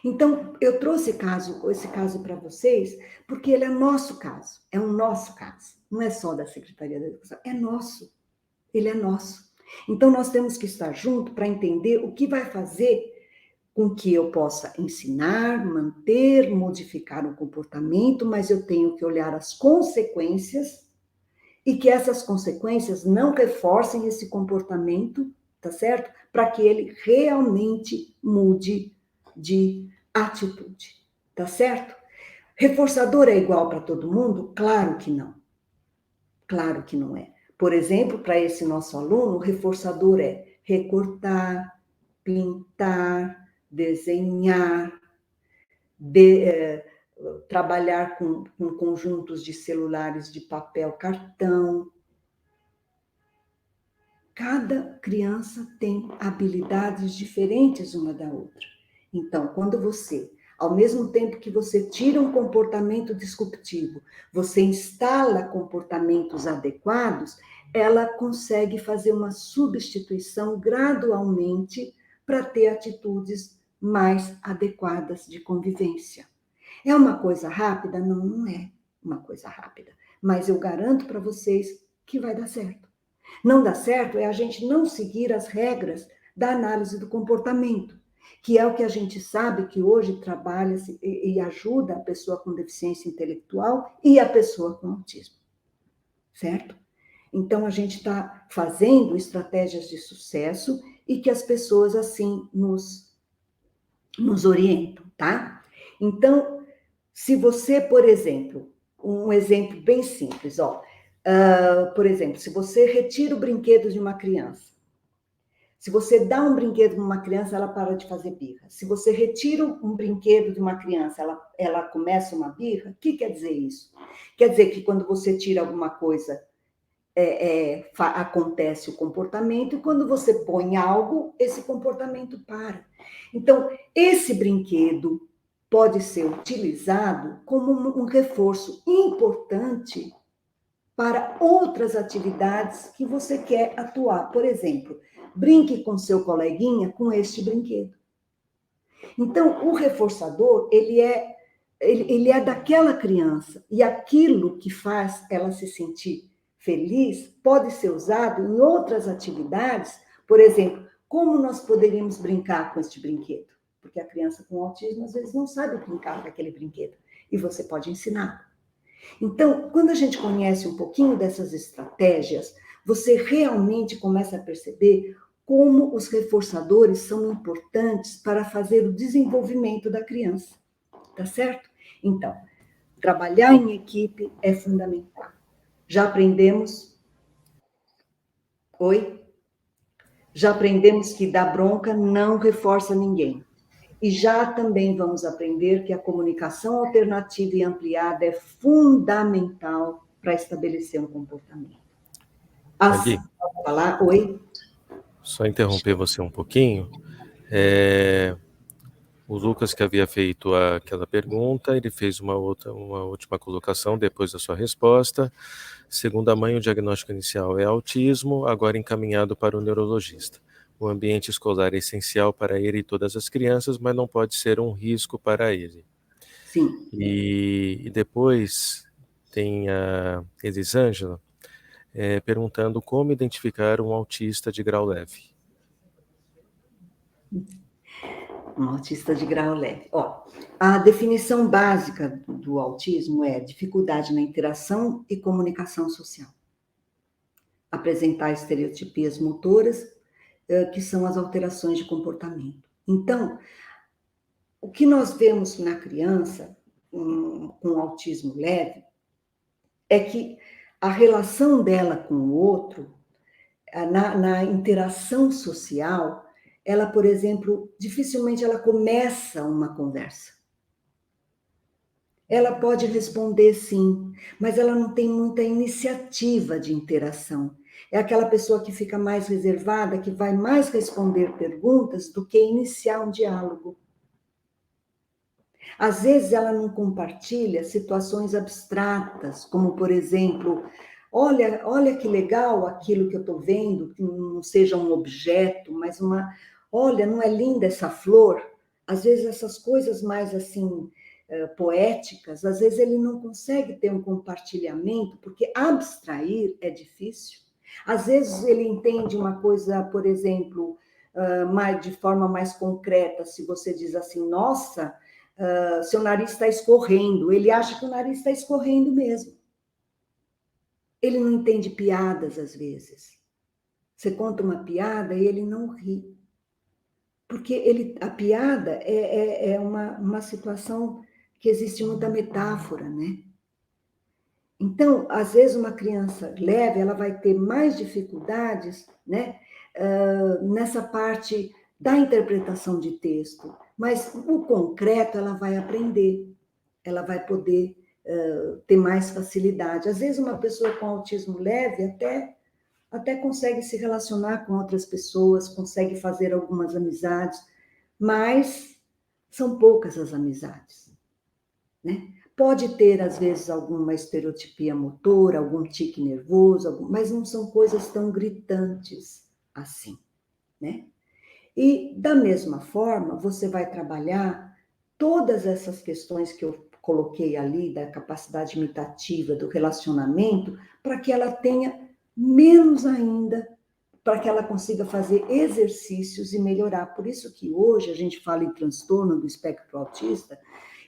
Então, eu trouxe esse caso para vocês, porque ele é nosso caso. É o nosso caso. Não é só da Secretaria da Educação. É nosso. Ele é nosso. Então, nós temos que estar junto para entender o que vai fazer com que eu possa ensinar, manter, modificar o comportamento, mas eu tenho que olhar as consequências e que essas consequências não reforcem esse comportamento, tá certo? Para que ele realmente mude de atitude, tá certo? Reforçador é igual para todo mundo? Claro que não. Claro que não é. Por exemplo, para esse nosso aluno, o reforçador é recortar, pintar, desenhar, trabalhar com conjuntos de celulares de papel cartão. Cada criança tem habilidades diferentes uma da outra. Então, quando você, ao mesmo tempo que você tira um comportamento disruptivo, você instala comportamentos adequados, ela consegue fazer uma substituição gradualmente para ter atitudes mais adequadas de convivência. É uma coisa rápida? Não, não é uma coisa rápida. Mas eu garanto para vocês que vai dar certo. Não dá certo é a gente não seguir as regras da análise do comportamento, que é o que a gente sabe que hoje trabalha e ajuda a pessoa com deficiência intelectual e a pessoa com autismo, certo? Então, a gente está fazendo estratégias de sucesso e que as pessoas, assim, nos orientam, tá? Então, se você, por exemplo, um exemplo bem simples, ó, por exemplo, se você retira o brinquedo de uma criança, se você dá um brinquedo para uma criança, ela para de fazer birra. Se você retira um brinquedo de uma criança, ela começa uma birra, o que quer dizer isso? Quer dizer que quando você tira alguma coisa, acontece o comportamento, e quando você põe algo, esse comportamento para. Então, esse brinquedo pode ser utilizado como um reforço importante para outras atividades que você quer atuar. Por exemplo, brinque com seu coleguinha com este brinquedo. Então, o reforçador, ele é daquela criança, e aquilo que faz ela se sentir feliz pode ser usado em outras atividades. Por exemplo, como nós poderíamos brincar com este brinquedo? Porque a criança com autismo, às vezes, não sabe brincar com aquele brinquedo, e você pode ensinar. Então, quando a gente conhece um pouquinho dessas estratégias, você realmente começa a perceber como os reforçadores são importantes para fazer o desenvolvimento da criança, tá certo? Então, trabalhar em equipe é fundamental. Já aprendemos? Oi? Já aprendemos que dar bronca não reforça ninguém. E já também vamos aprender que a comunicação alternativa e ampliada é fundamental para estabelecer um comportamento. Ali, Pode falar? Oi? só interromper você um pouquinho. O Lucas, que havia feito aquela pergunta, ele fez uma última colocação depois da sua resposta. Segundo a mãe, o diagnóstico inicial é autismo, agora encaminhado para o neurologista. o ambiente escolar é essencial para ele e todas as crianças, mas não pode ser um risco para ele. Sim. E depois tem a Elisângela perguntando como identificar um autista de grau leve. Um autista de grau leve. Ó, a definição básica do autismo é dificuldade na interação e comunicação social. Apresentar estereotipias motoras, que são as alterações de comportamento. Então, o que nós vemos na criança com autismo leve é que a relação dela com o outro, na interação social, ela, por exemplo, dificilmente ela começa uma conversa. Ela pode responder sim, mas ela não tem muita iniciativa de interação. É aquela pessoa que fica mais reservada, que vai mais responder perguntas do que iniciar um diálogo. Às vezes ela não compartilha situações abstratas, como, por exemplo, olha que legal aquilo que eu estou vendo, que não seja um objeto, mas olha, não é linda essa flor? Às vezes essas coisas mais assim, poéticas, às vezes ele não consegue ter um compartilhamento, porque abstrair é difícil. Às vezes ele entende uma coisa, por exemplo, de forma mais concreta, se você diz assim, nossa, seu nariz está escorrendo, ele acha que o nariz está escorrendo mesmo. Ele não entende piadas, às vezes. Você conta uma piada e ele não ri. Porque a piada é uma situação que existe muita metáfora, né? Então, às vezes, uma criança leve, ela vai ter mais dificuldades, né, nessa parte da interpretação de texto, mas o concreto ela vai aprender, ela vai poder ter mais facilidade. Às vezes, uma pessoa com autismo leve até consegue se relacionar com outras pessoas, consegue fazer algumas amizades, mas são poucas as amizades, né? Pode ter, às vezes, alguma estereotipia motora, algum tique nervoso, mas não são coisas tão gritantes assim, né? E, da mesma forma, você vai trabalhar todas essas questões que eu coloquei ali, da capacidade imitativa, do relacionamento, para que ela tenha menos ainda, para que ela consiga fazer exercícios e melhorar. Por isso que hoje a gente fala em transtorno do espectro autista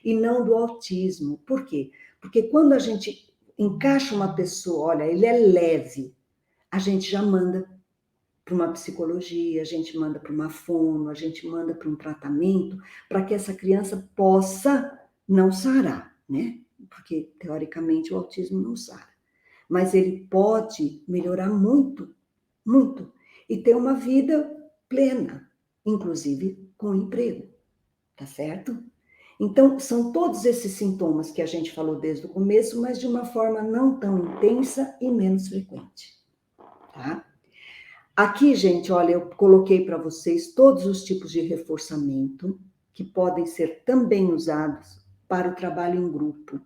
e não do autismo. Por quê? Porque quando a gente encaixa uma pessoa, olha, ele é leve, a gente já manda para uma psicologia, a gente manda para uma fono, a gente manda para um tratamento, para que essa criança possa não sarar, né? Porque, teoricamente, o autismo não sara. Mas ele pode melhorar muito, muito, e ter uma vida plena, inclusive com emprego, tá certo? Então, são todos esses sintomas que a gente falou desde o começo, mas de uma forma não tão intensa e menos frequente, tá? Aqui, gente, olha, eu coloquei para vocês todos os tipos de reforçamento que podem ser também usados para o trabalho em grupo.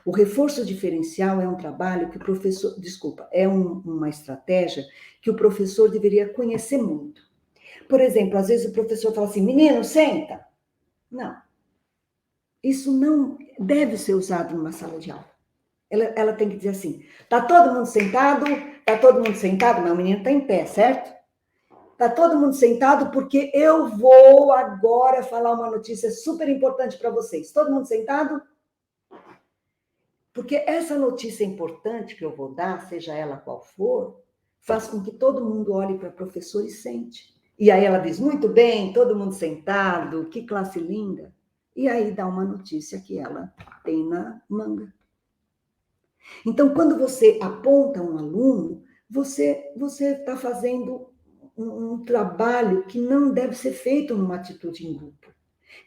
O reforço diferencial é um trabalho que o professor, desculpa, uma estratégia que o professor deveria conhecer muito. Por exemplo, às vezes o professor fala assim, menino, senta. Não. Isso não deve ser usado numa sala de aula. Ela tem que dizer assim, tá todo mundo sentado? Tá todo mundo sentado? Mas o menino está em pé, certo? Tá todo mundo sentado porque eu vou agora falar uma notícia super importante para vocês. Todo mundo sentado? Porque essa notícia importante que eu vou dar, seja ela qual for, faz com que todo mundo olhe para a professora e sente. E aí ela diz, muito bem, todo mundo sentado, que classe linda. E aí dá uma notícia que ela tem na manga. Então, quando você aponta um aluno, você está fazendo um trabalho que não deve ser feito numa atitude em grupo.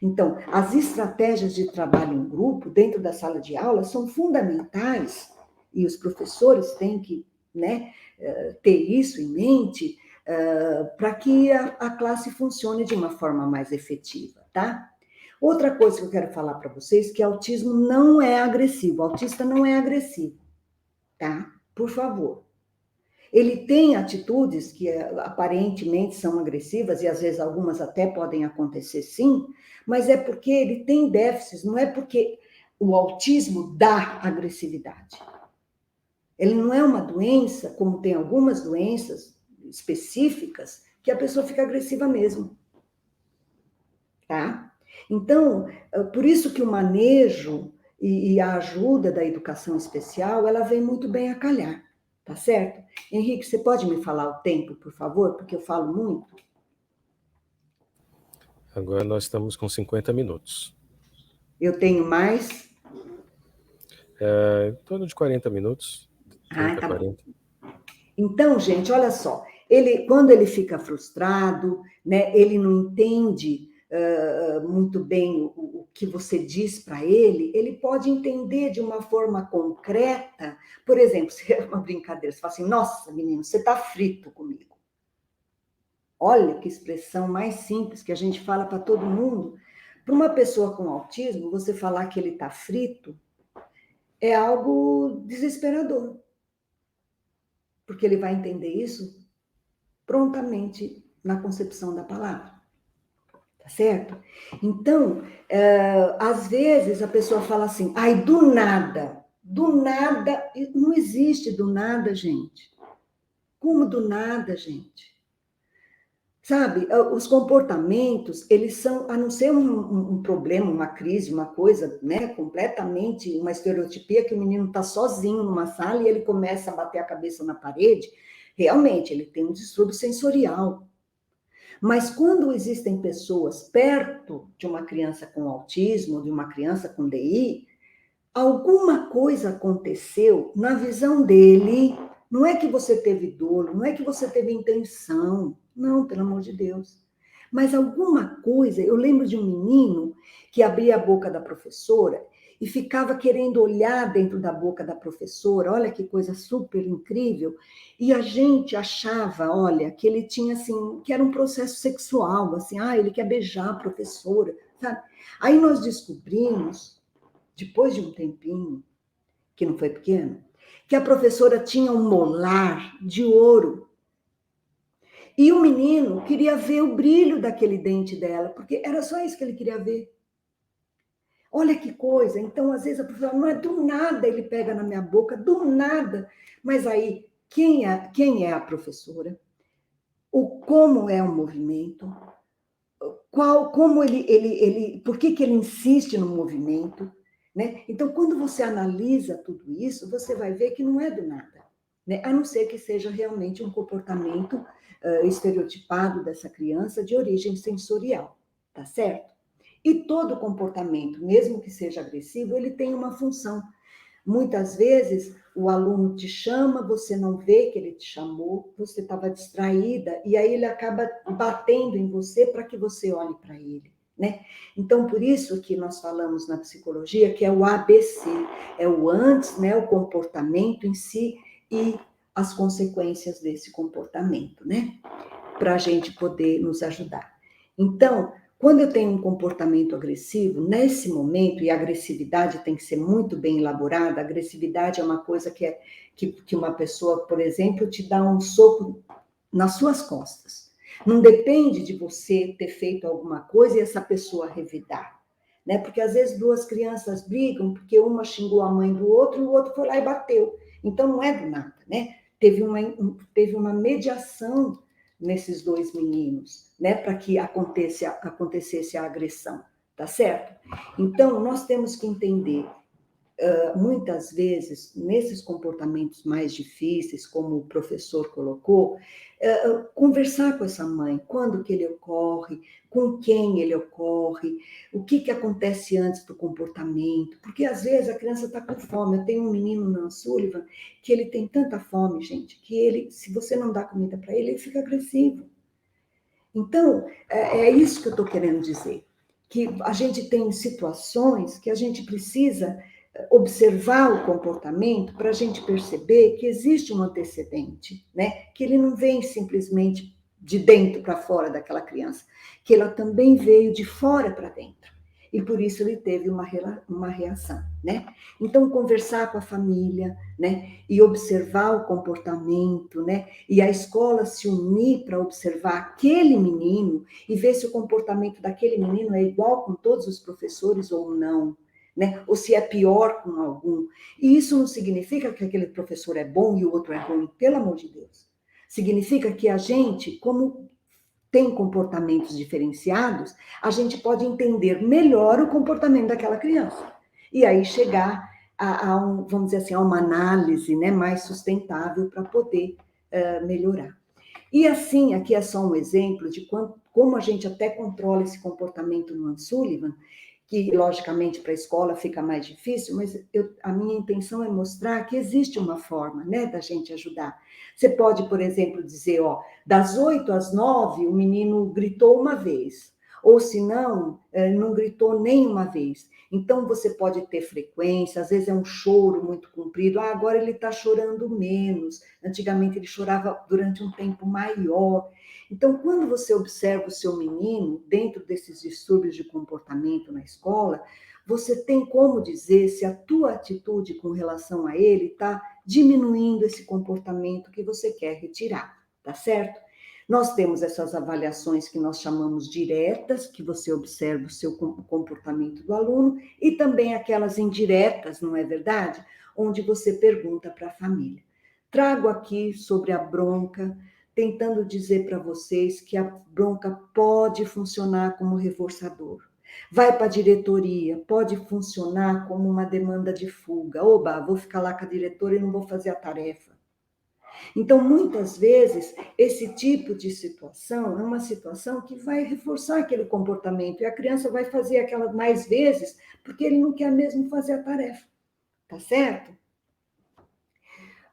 Então, as estratégias de trabalho em grupo, dentro da sala de aula, são fundamentais, e os professores têm que, né, ter isso em mente, para que a classe funcione de uma forma mais efetiva, tá? Outra coisa que eu quero falar para vocês, que autismo não é agressivo, o autista não é agressivo, tá? Por favor. Ele tem atitudes que aparentemente são agressivas, e às vezes algumas até podem acontecer sim, mas é porque ele tem déficits, não é porque o autismo dá agressividade. Ele não é uma doença, como tem algumas doenças específicas, que a pessoa fica agressiva mesmo. Tá? Então, por isso que o manejo e a ajuda da educação especial, ela vem muito bem a calhar, tá certo? Henrique, você pode me falar o tempo, por favor? Porque eu falo muito. Agora nós estamos com 50 minutos. Eu tenho mais? Em torno de 40 minutos. 30, Tá 40. bom. Então, gente, olha só. Quando ele fica frustrado, né, ele não entende muito bem o que você diz para ele pode entender de uma forma concreta. Por exemplo, se é uma brincadeira, você fala assim, nossa, menino, você está frito comigo. Olha que expressão mais simples que a gente fala para todo mundo. Para uma pessoa com autismo, você falar que ele está frito é algo desesperador, porque ele vai entender isso prontamente na concepção da palavra. Tá certo? Então, às vezes a pessoa fala assim, ai, do nada, não existe do nada, gente. Como do nada, gente? Sabe, os comportamentos, eles são, a não ser um problema, uma crise, uma coisa, né, completamente, uma estereotipia que o menino está sozinho numa sala e ele começa a bater a cabeça na parede, realmente, ele tem um distúrbio sensorial. Mas quando existem pessoas perto de uma criança com autismo, de uma criança com DI, alguma coisa aconteceu na visão dele. Não é que você teve dor, não é que você teve intenção. Não, pelo amor de Deus. Mas alguma coisa, eu lembro de um menino que abria a boca da professora e ficava querendo olhar dentro da boca da professora, olha que coisa super incrível, e a gente achava, olha, que ele tinha assim, que era um processo sexual, assim, ele quer beijar a professora, sabe? Aí nós descobrimos, depois de um tempinho, que não foi pequeno, que a professora tinha um molar de ouro. E o menino queria ver o brilho daquele dente dela, porque era só isso que ele queria ver. Olha que coisa. Então, às vezes, a professora, não é do nada ele pega na minha boca, do nada. Mas aí, quem é a professora? Como é o movimento? Como por que ele insiste no movimento? Né? Então, quando você analisa tudo isso, você vai ver que não é do nada. Né? A não ser que seja realmente um comportamento estereotipado dessa criança de origem sensorial. Tá certo? E todo comportamento, mesmo que seja agressivo, ele tem uma função. Muitas vezes o aluno te chama, você não vê que ele te chamou, você estava distraída, e aí ele acaba batendo em você para que você olhe para ele. Né? Então, por isso que nós falamos na psicologia que é o ABC, é o antes, né, o comportamento em si e as consequências desse comportamento, né? Para a gente poder nos ajudar. Então, quando eu tenho um comportamento agressivo, nesse momento, e a agressividade tem que ser muito bem elaborada, a agressividade é uma coisa que uma pessoa, por exemplo, te dá um soco nas suas costas. Não depende de você ter feito alguma coisa e essa pessoa revidar. Né? Porque às vezes duas crianças brigam porque uma xingou a mãe do outro e o outro foi lá e bateu. Então não é do nada, né? Teve uma mediação nesses dois meninos, né, para que acontecesse a agressão, tá certo? Então, nós temos que entender, muitas vezes, nesses comportamentos mais difíceis, como o professor colocou, conversar com essa mãe, quando que ele ocorre, com quem ele ocorre, o que acontece antes do comportamento, porque às vezes a criança está com fome. Eu tenho um menino na Sullivan que ele tem tanta fome, gente, que ele, se você não dá comida para ele, ele fica agressivo. Então, é isso que eu estou querendo dizer, que a gente tem situações que a gente precisa observar o comportamento para a gente perceber que existe um antecedente, né? Que ele não vem simplesmente de dentro para fora daquela criança, que ela também veio de fora para dentro. e por isso ele teve uma reação, né? Então, conversar com a família, né? E observar o comportamento, né? E a escola se unir para observar aquele menino e ver se o comportamento daquele menino é igual com todos os professores ou não, né? Ou se é pior com algum. E isso não significa que aquele professor é bom e o outro é ruim, pelo amor de Deus. Significa que a gente, como tem comportamentos diferenciados, a gente pode entender melhor o comportamento daquela criança. E aí chegar vamos dizer assim, a uma análise, né, mais sustentável para poder melhorar. E assim, aqui é só um exemplo de como a gente até controla esse comportamento no Sullivan, que logicamente para a escola fica mais difícil, mas a minha intenção é mostrar que existe uma forma, né, da gente ajudar. Você pode, por exemplo, dizer, ó, das 8 às 9, o menino gritou uma vez, ou se não, não gritou nenhuma vez. Então, você pode ter frequência, às vezes é um choro muito comprido, agora ele está chorando menos, antigamente ele chorava durante um tempo maior. Então, quando você observa o seu menino dentro desses distúrbios de comportamento na escola, você tem como dizer se a tua atitude com relação a ele está diminuindo esse comportamento que você quer retirar, tá certo? Nós temos essas avaliações que nós chamamos diretas, que você observa o seu comportamento do aluno, e também aquelas indiretas, não é verdade? Onde você pergunta para a família. Trago aqui sobre a bronca, tentando dizer para vocês que a bronca pode funcionar como reforçador. Vai para a diretoria, pode funcionar como uma demanda de fuga. Oba, vou ficar lá com a diretora e não vou fazer a tarefa. Então, muitas vezes, esse tipo de situação é uma situação que vai reforçar aquele comportamento e a criança vai fazer aquela mais vezes porque ele não quer mesmo fazer a tarefa, tá certo?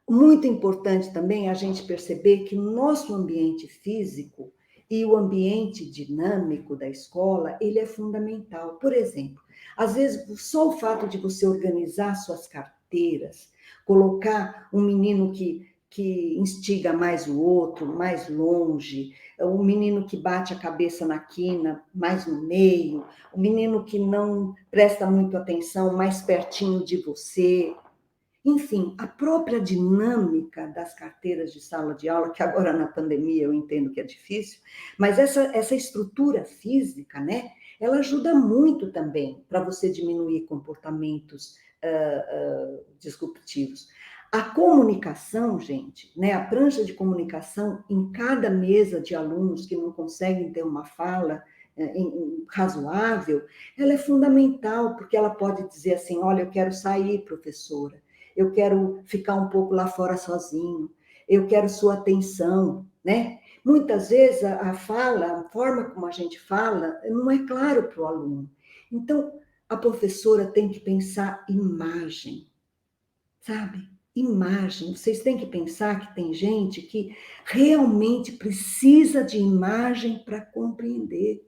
Muito importante também a gente perceber que o nosso ambiente físico e o ambiente dinâmico da escola, ele é fundamental. Por exemplo, às vezes, só o fato de você organizar suas carteiras, colocar um menino que instiga mais o outro, mais longe, o menino que bate a cabeça na quina, mais no meio, o menino que não presta muito atenção, mais pertinho de você. Enfim, a própria dinâmica das carteiras de sala de aula, que agora na pandemia eu entendo que é difícil, mas essa estrutura física, né, ela ajuda muito também para você diminuir comportamentos disruptivos. A comunicação, gente, né, a prancha de comunicação em cada mesa de alunos que não conseguem ter uma fala razoável, ela é fundamental, porque ela pode dizer assim, olha, eu quero sair, professora, eu quero ficar um pouco lá fora sozinho, eu quero sua atenção, né? Muitas vezes a fala, a forma como a gente fala, não é claro para o aluno. Então, a professora tem que pensar imagem, sabe? Imagem. Vocês têm que pensar que tem gente que realmente precisa de imagem para compreender.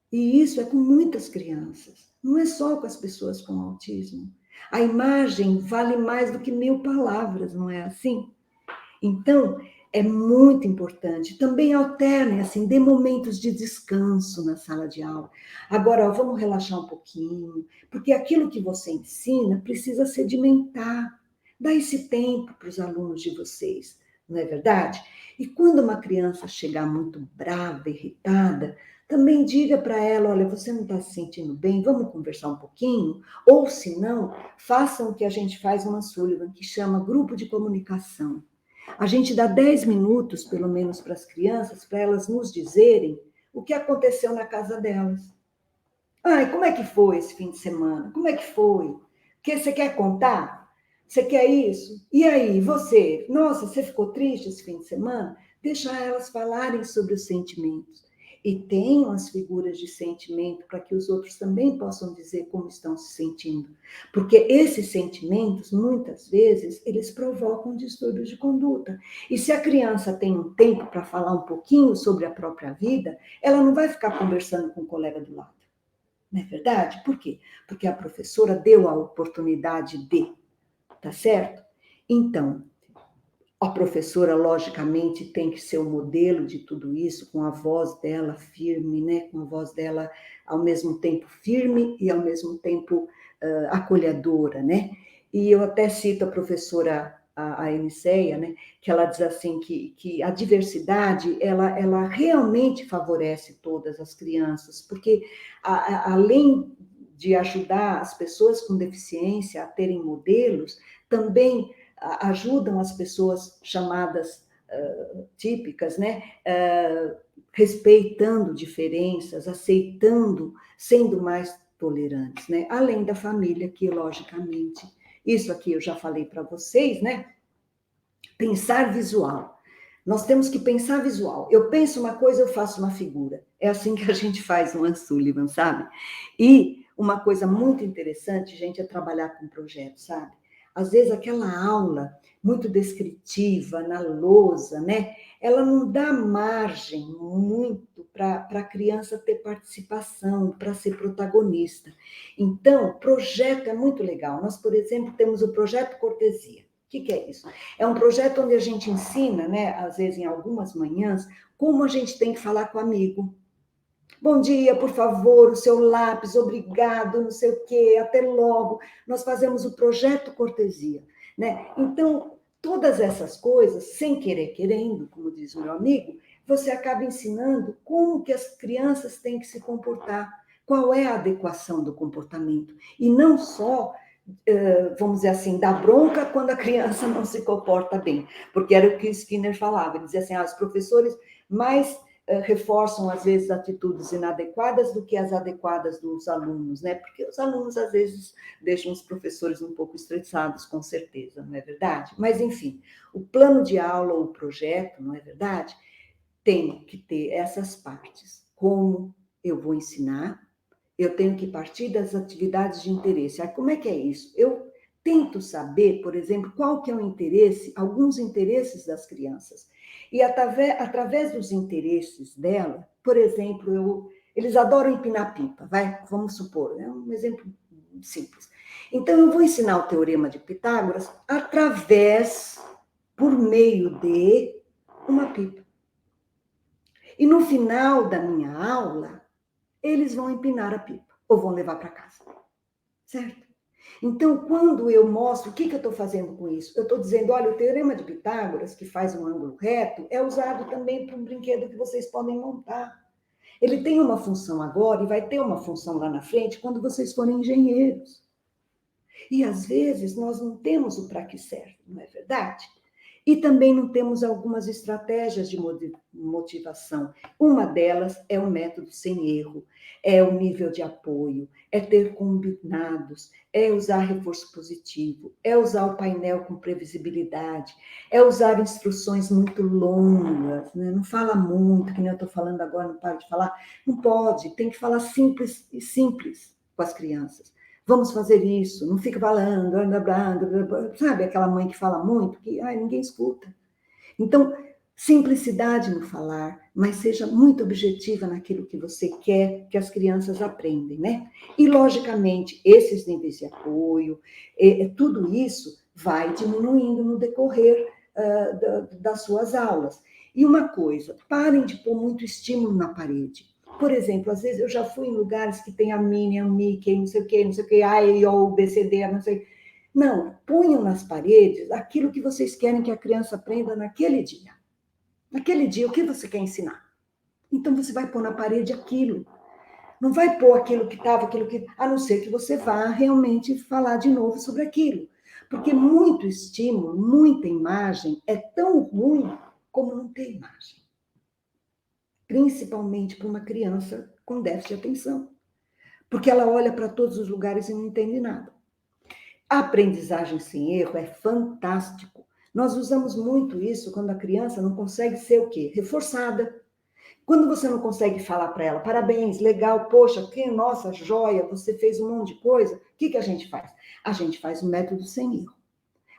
E isso é com muitas crianças, não é só com as pessoas com autismo. A imagem vale mais do que 1000 palavras, não é assim? Então, é muito importante. Também alternem, assim, dê momentos de descanso na sala de aula. Agora, ó, vamos relaxar um pouquinho, porque aquilo que você ensina precisa sedimentar. Dá esse tempo para os alunos de vocês, não é verdade? E quando uma criança chegar muito brava, irritada, também diga para ela, olha, você não está se sentindo bem, vamos conversar um pouquinho? Ou, se não, façam o que a gente faz no Sullivan, que chama grupo de comunicação. A gente dá 10 minutos, pelo menos, para as crianças, para elas nos dizerem o que aconteceu na casa delas. Ai, como é que foi esse fim de semana? Como é que foi? Que você quer contar? Você quer isso? E aí, você? Nossa, você ficou triste esse fim de semana? Deixa elas falarem sobre os sentimentos. E tenham as figuras de sentimento para que os outros também possam dizer como estão se sentindo. Porque esses sentimentos, muitas vezes, eles provocam distúrbios de conduta. E se a criança tem um tempo para falar um pouquinho sobre a própria vida, ela não vai ficar conversando com o colega do lado. Não é verdade? Por quê? Porque a professora deu a oportunidade de, tá certo? Então, A professora, logicamente, tem que ser o modelo de tudo isso, com a voz dela firme, né? Com a voz dela, ao mesmo tempo, firme e, ao mesmo tempo, acolhedora, né? E eu até cito a professora, a Eniceia, né? Que ela diz assim, que a diversidade, ela realmente favorece todas as crianças, porque, além de ajudar as pessoas com deficiência a terem modelos, também ajudam as pessoas chamadas típicas, né? Respeitando diferenças, aceitando, sendo mais tolerantes, né? Além da família, que logicamente, isso aqui eu já falei para vocês, né? Pensar visual. Nós temos que pensar visual. Eu penso uma coisa, eu faço uma figura. É assim que a gente faz no Anne Sullivan, sabe? E uma coisa muito interessante, gente, é trabalhar com projetos, sabe? Às vezes aquela aula muito descritiva, na lousa, né? Ela não dá margem muito para a criança ter participação, para ser protagonista. Então, projeto é muito legal. Nós, por exemplo, temos o projeto Cortesia. O que é isso? É um projeto onde a gente ensina, né, às vezes em algumas manhãs, como a gente tem que falar com o amigo. Bom dia, por favor, o seu lápis, obrigado, não sei o quê, até logo. Nós fazemos o projeto Cortesia, né? Então, todas essas coisas, sem querer querendo, como diz o meu amigo, você acaba ensinando como que as crianças têm que se comportar, qual é a adequação do comportamento, e não só, vamos dizer assim, dar bronca quando a criança não se comporta bem, porque era o que o Skinner falava, ele dizia assim, os professores mais reforçam, às vezes, atitudes inadequadas do que as adequadas dos alunos, né? Porque os alunos, às vezes, deixam os professores um pouco estressados, com certeza, não é verdade? Mas, enfim, o plano de aula ou o projeto, não é verdade? Tem que ter essas partes. Como eu vou ensinar, eu tenho que partir das atividades de interesse. Como é que é isso? Eu tento saber, por exemplo, qual que é o interesse, alguns interesses das crianças. E através dos interesses dela, por exemplo, eles adoram empinar pipa, vamos supor, é um exemplo simples. Então, eu vou ensinar o teorema de Pitágoras por meio de uma pipa. E no final da minha aula, eles vão empinar a pipa ou vão levar para casa, certo? Então, quando eu mostro, o que eu estou fazendo com isso? Eu estou dizendo, olha, o teorema de Pitágoras, que faz um ângulo reto, é usado também para um brinquedo que vocês podem montar. Ele tem uma função agora e vai ter uma função lá na frente quando vocês forem engenheiros. E, às vezes, nós não temos o para que serve, não é verdade? E também não temos algumas estratégias de motivação. Uma delas é o método sem erro, é o nível de apoio, é ter combinados, é usar reforço positivo, é usar o painel com previsibilidade, é usar instruções muito longas, né? Não fala muito, que nem eu estou falando agora, não paro de falar. Não pode, tem que falar simples e simples com as crianças. Vamos fazer isso, não fica falando, sabe aquela mãe que fala muito, que ninguém escuta. Então, simplicidade no falar, mas seja muito objetiva naquilo que você quer que as crianças aprendem, né? E, logicamente, esses níveis de apoio, tudo isso vai diminuindo no decorrer das suas aulas. E uma coisa, parem de pôr muito estímulo na parede. Por exemplo, às vezes eu já fui em lugares que tem a Minnie, a Mickey, não sei o que, A, E, O, B, C, D, não sei. Não, ponham nas paredes aquilo que vocês querem que a criança aprenda naquele dia. Naquele dia, o que você quer ensinar? Então, você vai pôr na parede aquilo. Não vai pôr aquilo que estava, a não ser que você vá realmente falar de novo sobre aquilo. Porque muito estímulo, muita imagem é tão ruim como não ter imagem. Principalmente para uma criança com déficit de atenção. Porque ela olha para todos os lugares e não entende nada. A aprendizagem sem erro é fantástico. Nós usamos muito isso quando a criança não consegue ser o quê? Reforçada. Quando você não consegue falar para ela, parabéns, legal, poxa, que nossa, joia, você fez um monte de coisa, o que a gente faz? A gente faz um método sem erro.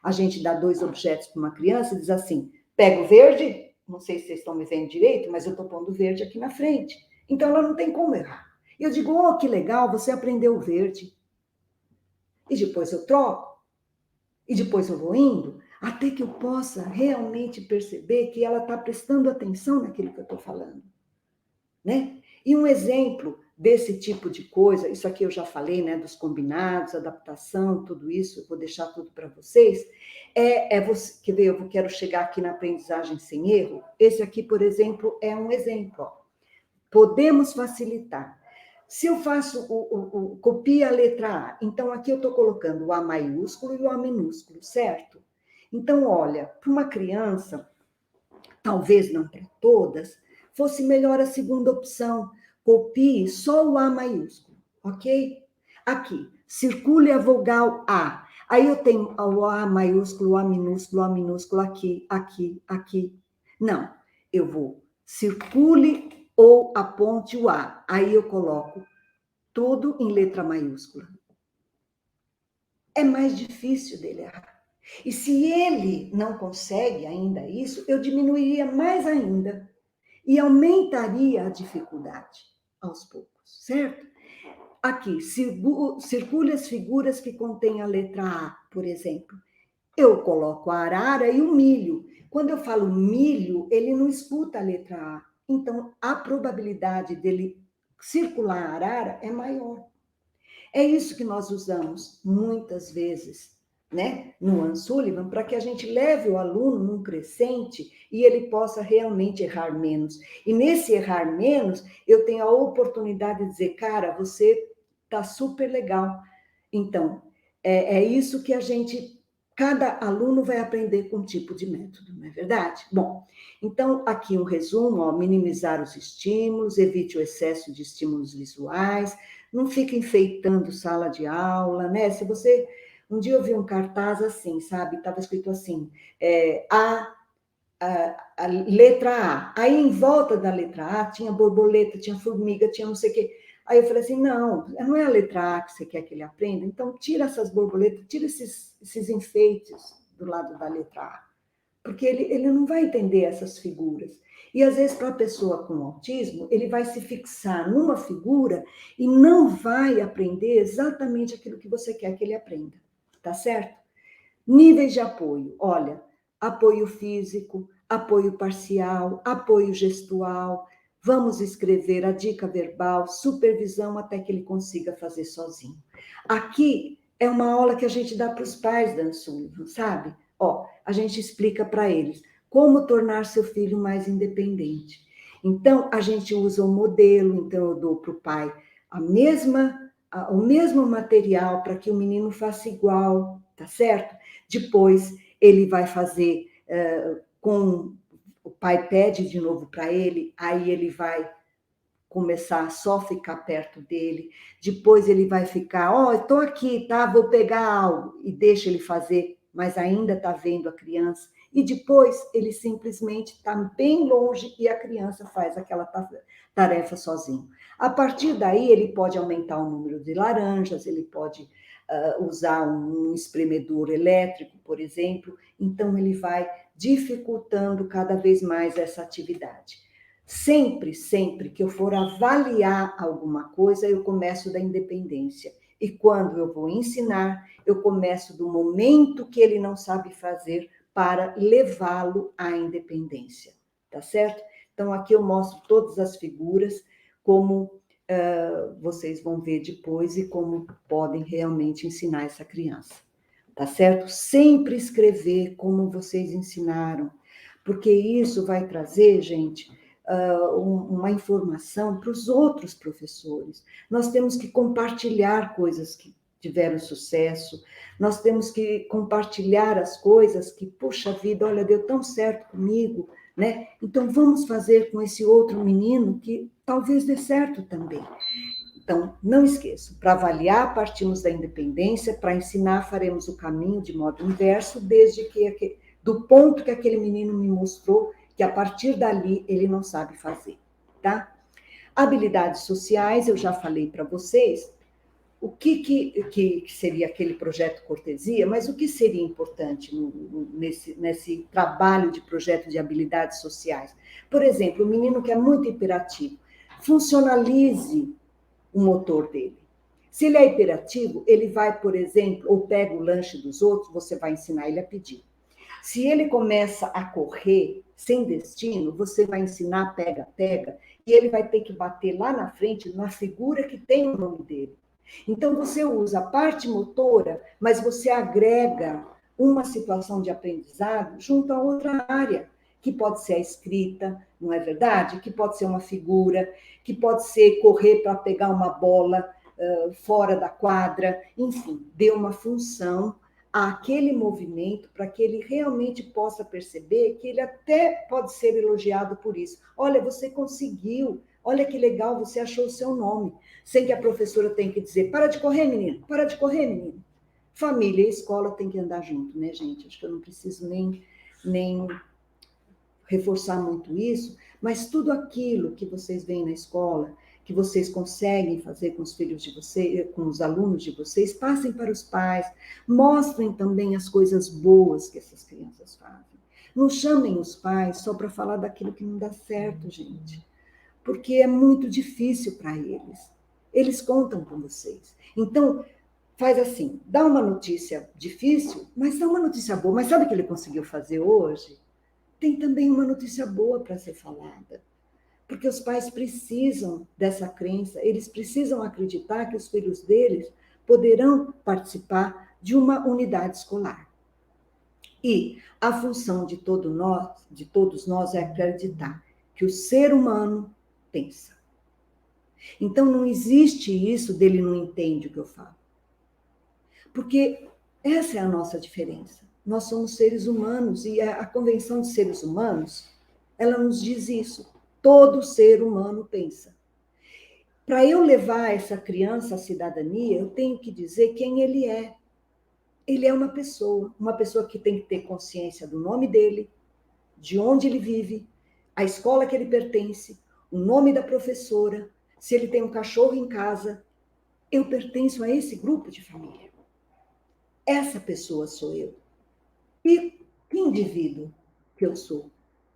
A gente dá 2 objetos para uma criança e diz assim, pega o verde, não sei se vocês estão me vendo direito, mas eu estou pondo o verde aqui na frente. Então, ela não tem como errar. Eu digo, oh, que legal, você aprendeu o verde. E depois eu troco. E depois eu vou indo. até que eu possa realmente perceber que ela está prestando atenção naquilo que eu estou falando, né? E um exemplo desse tipo de coisa, isso aqui eu já falei, né, dos combinados, adaptação, tudo isso, eu vou deixar tudo para vocês, você, quer ver, eu quero chegar aqui na aprendizagem sem erro, esse aqui, por exemplo, é um exemplo, ó. Podemos facilitar. Se eu faço copia a letra A, então aqui eu estou colocando o A maiúsculo e o A minúsculo, certo? Então, olha, para uma criança, talvez não para todas, fosse melhor a segunda opção. Copie só o A maiúsculo, ok? Aqui, circule a vogal A. Aí eu tenho o A maiúsculo, o A minúsculo aqui, aqui, aqui. Não, eu vou circule ou aponte o A. Aí eu coloco tudo em letra maiúscula. É mais difícil dele errar. E se ele não consegue ainda isso, eu diminuiria mais ainda e aumentaria a dificuldade aos poucos, certo? Aqui, circule as figuras que contêm a letra A, por exemplo. Eu coloco a arara e o milho. Quando eu falo milho, ele não escuta a letra A. Então, a probabilidade dele circular a arara é maior. É isso que nós usamos muitas vezes, né, no Ansullivan, para que a gente leve o aluno num crescente e ele possa realmente errar menos. E nesse errar menos, eu tenho a oportunidade de dizer, cara, você tá super legal. Então, é isso que a gente, cada aluno vai aprender com um tipo de método, não é verdade? Bom, então aqui um resumo, ó, minimizar os estímulos, evite o excesso de estímulos visuais, não fica enfeitando sala de aula, né? Se você... Um dia eu vi um cartaz assim, sabe? Estava escrito assim, a letra A. Aí, em volta da letra A, tinha borboleta, tinha formiga, tinha não sei o quê. Aí eu falei assim, não é a letra A que você quer que ele aprenda? Então, tira essas borboletas, tira esses enfeites do lado da letra A. Porque ele não vai entender essas figuras. E, às vezes, para a pessoa com autismo, ele vai se fixar numa figura e não vai aprender exatamente aquilo que você quer que ele aprenda. Tá certo? Níveis de apoio. Olha, apoio físico, apoio parcial, apoio gestual. Vamos escrever a dica verbal, supervisão até que ele consiga fazer sozinho. Aqui é uma aula que a gente dá para os pais da Ansullivan, sabe? Ó, a gente explica para eles como tornar seu filho mais independente. Então, a gente usa o modelo, então eu dou para o pai o mesmo material para que o menino faça igual, tá certo? Depois ele vai fazer com o pai pede de novo para ele, aí ele vai começar a só ficar perto dele, depois ele vai ficar, estou aqui, tá? Vou pegar algo, e deixa ele fazer, mas ainda está vendo a criança, e depois ele simplesmente está bem longe e a criança faz aquela tarefa sozinho. A partir daí, ele pode aumentar o número de laranjas, ele pode usar um espremedor elétrico, por exemplo, então ele vai dificultando cada vez mais essa atividade. Sempre, sempre que eu for avaliar alguma coisa, eu começo da independência. E quando eu vou ensinar, eu começo do momento que ele não sabe fazer para levá-lo à independência, tá certo? Então, aqui eu mostro todas as figuras, como vocês vão ver depois e como podem realmente ensinar essa criança, tá certo? Sempre escrever como vocês ensinaram, porque isso vai trazer, gente, uma informação para os outros professores. Nós temos que compartilhar coisas que tiveram sucesso, nós temos que compartilhar as coisas que, puxa vida, olha, deu tão certo comigo, né? Então, vamos fazer com esse outro menino que talvez dê certo também. Então, não esqueçam, para avaliar, partimos da independência, para ensinar, faremos o caminho de modo inverso, desde que do ponto que aquele menino me mostrou, que a partir dali ele não sabe fazer, tá? Habilidades sociais, eu já falei para vocês, o que seria aquele projeto cortesia, mas o que seria importante nesse trabalho de projeto de habilidades sociais? Por exemplo, o menino que é muito hiperativo, funcionalize o motor dele. Se ele é hiperativo, ele vai, por exemplo, ou pega o lanche dos outros, você vai ensinar ele a pedir. Se ele começa a correr sem destino, você vai ensinar pega, pega, e ele vai ter que bater lá na frente na figura que tem o nome dele. Então, você usa a parte motora, mas você agrega uma situação de aprendizado junto a outra área, que pode ser a escrita, não é verdade? Que pode ser uma figura, que pode ser correr para pegar uma bola fora da quadra, enfim, dê uma função àquele movimento para que ele realmente possa perceber que ele até pode ser elogiado por isso. Olha, você conseguiu, olha que legal, você achou o seu nome, sem que a professora tenha que dizer, para de correr, menino, para de correr, menino. Família e escola tem que andar junto, né, gente? Acho que eu não preciso nem reforçar muito isso, mas tudo aquilo que vocês veem na escola, que vocês conseguem fazer com os filhos de vocês, com os alunos de vocês, passem para os pais, mostrem também as coisas boas que essas crianças fazem. Não chamem os pais só para falar daquilo que não dá certo, gente, porque é muito difícil para eles. Eles contam com vocês. Então, faz assim, dá uma notícia difícil, mas dá uma notícia boa. Mas sabe o que ele conseguiu fazer hoje? Tem também uma notícia boa para ser falada. Porque os pais precisam dessa crença, eles precisam acreditar que os filhos deles poderão participar de uma unidade escolar. E a função de todos nós é acreditar que o ser humano pensa. Então não existe isso dele não entende o que eu falo. Porque essa é a nossa diferença. Nós somos seres humanos e a Convenção de Seres Humanos, ela nos diz isso. Todo ser humano pensa. Para eu levar essa criança à cidadania, eu tenho que dizer quem ele é. Ele é uma pessoa que tem que ter consciência do nome dele, de onde ele vive, a escola que ele pertence, o nome da professora, se ele tem um cachorro em casa. Eu pertenço a esse grupo de família. Essa pessoa sou eu. E que indivíduo que eu sou?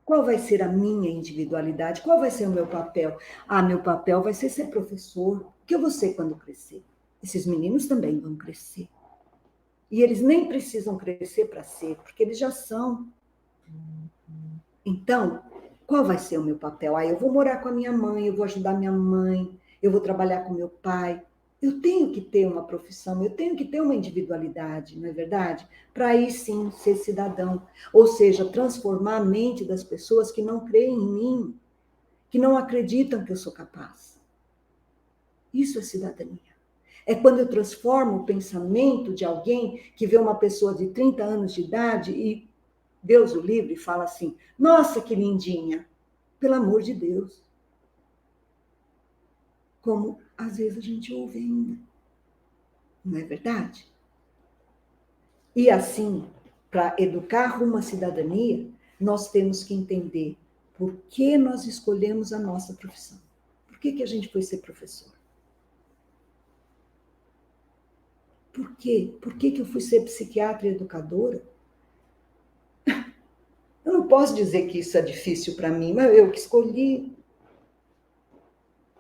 Qual vai ser a minha individualidade? Qual vai ser o meu papel? Ah, meu papel vai ser professor. O que eu vou ser quando crescer? Esses meninos também vão crescer. E eles nem precisam crescer para ser, porque eles já são. Então, qual vai ser o meu papel? Ah, eu vou morar com a minha mãe, eu vou ajudar minha mãe, eu vou trabalhar com meu pai. Eu tenho que ter uma profissão, eu tenho que ter uma individualidade, não é verdade? Para aí sim ser cidadão. Ou seja, transformar a mente das pessoas que não creem em mim, que não acreditam que eu sou capaz. Isso é cidadania. É quando eu transformo o pensamento de alguém que vê uma pessoa de 30 anos de idade e, Deus o livre, fala assim, nossa, que lindinha, pelo amor de Deus. Como às vezes a gente ouve ainda. Não é verdade? E assim, para educar rumo à cidadania, nós temos que entender por que nós escolhemos a nossa profissão. Por que a gente foi ser professor? Por quê? Por que eu fui ser psiquiatra e educadora? Eu não posso dizer que isso é difícil para mim, mas eu que escolhi.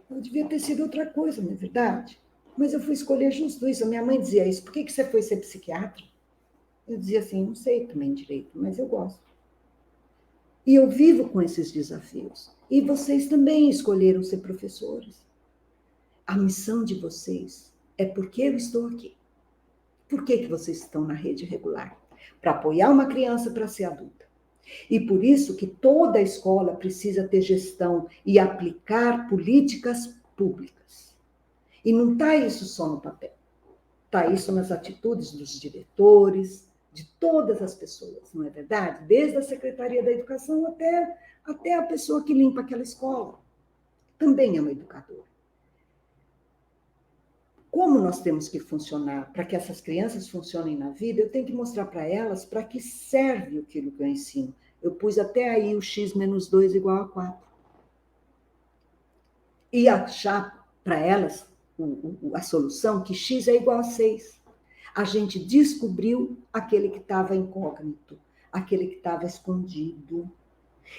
Eu devia ter sido outra coisa, não é verdade? Mas eu fui escolher justo isso. A minha mãe dizia isso. Por que você foi ser psiquiatra? Eu dizia assim, não sei também direito, mas eu gosto. E eu vivo com esses desafios. E vocês também escolheram ser professores. A missão de vocês é porque eu estou aqui. Por que vocês estão na rede regular? Para apoiar uma criança para ser adulta. E por isso que toda a escola precisa ter gestão e aplicar políticas públicas. E não está isso só no papel. Está isso nas atitudes dos diretores, de todas as pessoas, não é verdade? Desde a Secretaria da Educação até a pessoa que limpa aquela escola. Também é uma educadora. Como nós temos que funcionar para que essas crianças funcionem na vida, eu tenho que mostrar para elas para que serve aquilo que eu ensino. Eu pus até aí o x menos 2 igual a 4. E achar para elas a solução que x é igual a 6. A gente descobriu aquele que estava incógnito, aquele que estava escondido.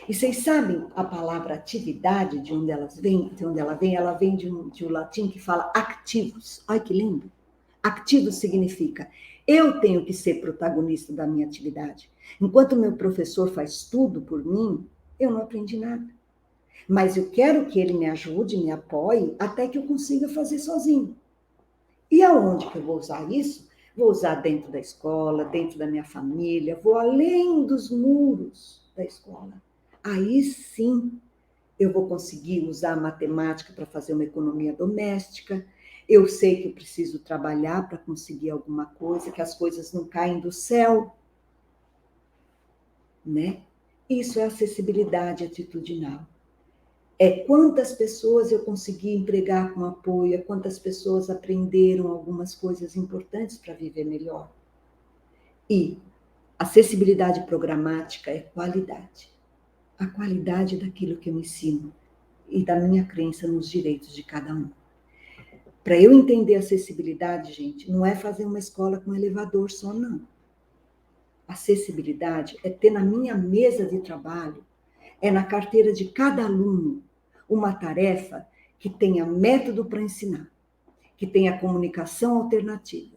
E vocês sabem a palavra atividade, de onde ela vem? Ela vem de um latim que fala activos. Ai, que lindo! Ativo significa, eu tenho que ser protagonista da minha atividade. Enquanto o meu professor faz tudo por mim, eu não aprendi nada. Mas eu quero que ele me ajude, me apoie, até que eu consiga fazer sozinho. E aonde que eu vou usar isso? Vou usar dentro da escola, dentro da minha família, vou além dos muros da escola. Aí sim eu vou conseguir usar a matemática para fazer uma economia doméstica. Eu sei que eu preciso trabalhar para conseguir alguma coisa, que as coisas não caem do céu, né? Isso é acessibilidade atitudinal. É quantas pessoas eu consegui empregar com apoio, é quantas pessoas aprenderam algumas coisas importantes para viver melhor. E acessibilidade programática é qualidade. A qualidade daquilo que eu ensino e da minha crença nos direitos de cada um. Para eu entender acessibilidade, gente, não é fazer uma escola com elevador só, não. Acessibilidade é ter na minha mesa de trabalho, é na carteira de cada aluno, uma tarefa que tenha método para ensinar, que tenha comunicação alternativa,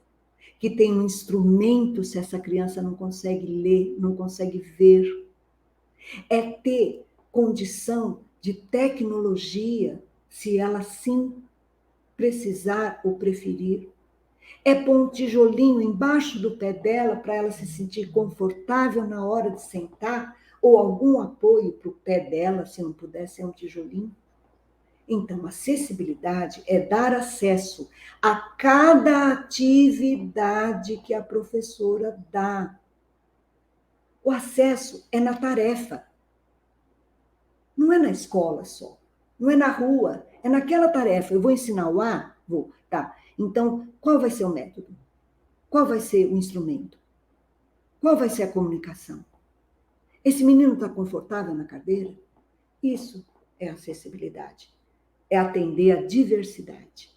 que tenha um instrumento se essa criança não consegue ler, não consegue ver. É ter condição de tecnologia, se ela sim precisar ou preferir. É pôr um tijolinho embaixo do pé dela para ela se sentir confortável na hora de sentar, ou algum apoio para o pé dela, se não puder ser um tijolinho. Então, acessibilidade é dar acesso a cada atividade que a professora dá. O acesso é na tarefa. Não é na escola só. Não é na rua. É naquela tarefa. Eu vou ensinar o A? Vou. Tá. Então, qual vai ser o método? Qual vai ser o instrumento? Qual vai ser a comunicação? Esse menino está confortável na cadeira? Isso é acessibilidade. É atender a diversidade.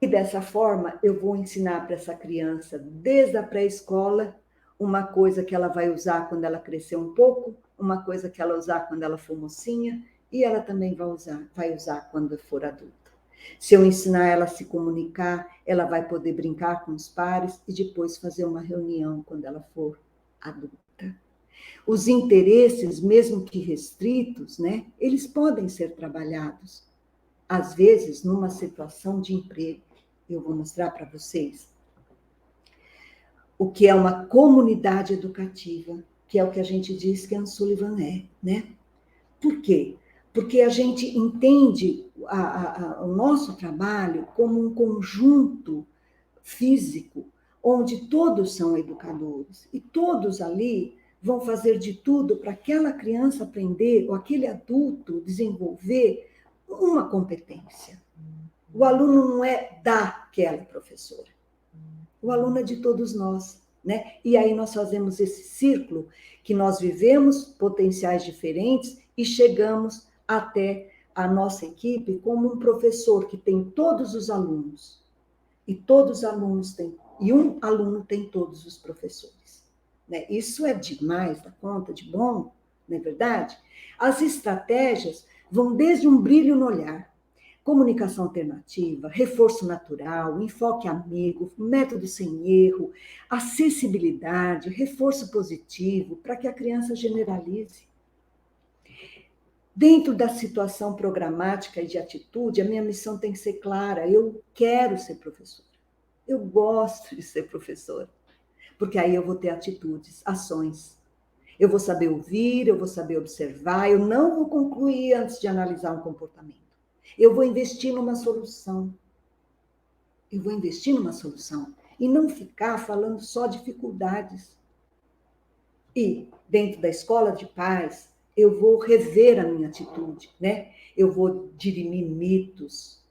E dessa forma, eu vou ensinar para essa criança, desde a pré-escola, uma coisa que ela vai usar quando ela crescer um pouco, uma coisa que ela usar quando ela for mocinha, e ela também vai usar quando for adulta. Se eu ensinar ela a se comunicar, ela vai poder brincar com os pares e depois fazer uma reunião quando ela for adulta. Os interesses, mesmo que restritos, né, eles podem ser trabalhados. Às vezes, numa situação de emprego, eu vou mostrar para vocês o que é uma comunidade educativa, que é o que a gente diz que a Anne Sullivan é, né? Por quê? Porque a gente entende o nosso trabalho como um conjunto físico, onde todos são educadores, e todos ali vão fazer de tudo para aquela criança aprender, ou aquele adulto desenvolver uma competência. O aluno não é daquela professora. O aluno é de todos nós, né? E aí nós fazemos esse círculo que nós vivemos potenciais diferentes e chegamos até a nossa equipe como um professor que tem todos os alunos. E todos os alunos têm, e um aluno tem todos os professores. Né? Isso é demais da conta de bom, não é verdade? As estratégias vão desde um brilho no olhar, comunicação alternativa, reforço natural, enfoque amigo, método sem erro, acessibilidade, reforço positivo, para que a criança generalize. Dentro da situação programática e de atitude, a minha missão tem que ser clara. Eu quero ser professora. Eu gosto de ser professora. Porque aí eu vou ter atitudes, ações. Eu vou saber ouvir, eu vou saber observar, eu não vou concluir antes de analisar um comportamento. Eu vou investir numa solução. Eu vou investir numa solução. E não ficar falando só dificuldades. E, dentro da escola de paz, eu vou rever a minha atitude, né? Eu vou dirimir mitos.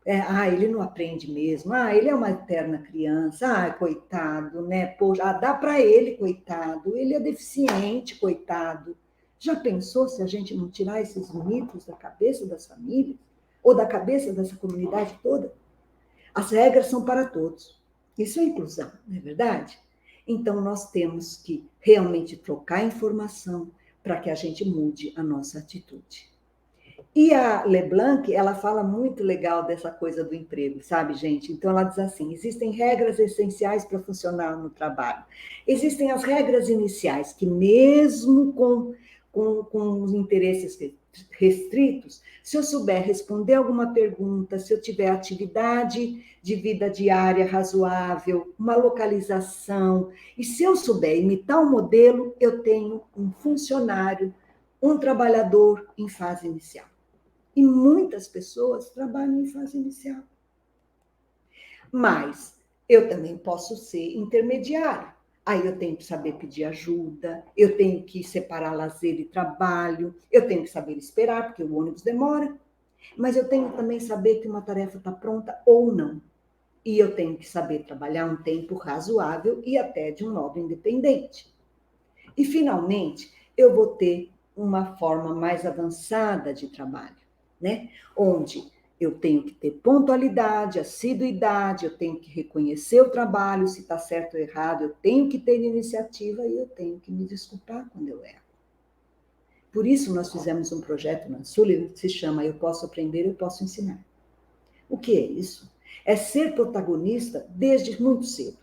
Ele não aprende mesmo. Ele é uma eterna criança. Coitado, né? Poxa, dá para ele, coitado. Ele é deficiente, coitado. Já pensou se a gente não tirar esses mitos da cabeça das famílias? Ou da cabeça dessa comunidade toda? As regras são para todos. Isso é inclusão, não é verdade? Então, nós temos que realmente trocar informação para que a gente mude a nossa atitude. E a Leblanc, ela fala muito legal dessa coisa do emprego, sabe, gente? Então, ela diz assim, existem regras essenciais para funcionar no trabalho. Existem as regras iniciais, que mesmo com os interesses restritos, se eu souber responder alguma pergunta, se eu tiver atividade de vida diária razoável, uma localização, e se eu souber imitar um modelo, eu tenho um funcionário, um trabalhador em fase inicial. E muitas pessoas trabalham em fase inicial. Mas eu também posso ser intermediário. Aí eu tenho que saber pedir ajuda, eu tenho que separar lazer e trabalho, eu tenho que saber esperar, porque o ônibus demora, mas eu tenho que também saber que uma tarefa está pronta ou não. E eu tenho que saber trabalhar um tempo razoável e até de um modo independente. E, finalmente, eu vou ter uma forma mais avançada de trabalho, né? Onde eu tenho que ter pontualidade, assiduidade, eu tenho que reconhecer o trabalho, se está certo ou errado, eu tenho que ter iniciativa e eu tenho que me desculpar quando eu erro. Por isso, nós fizemos um projeto na Sullivan que se chama Eu Posso Aprender, Eu Posso Ensinar. O que é isso? É ser protagonista desde muito cedo.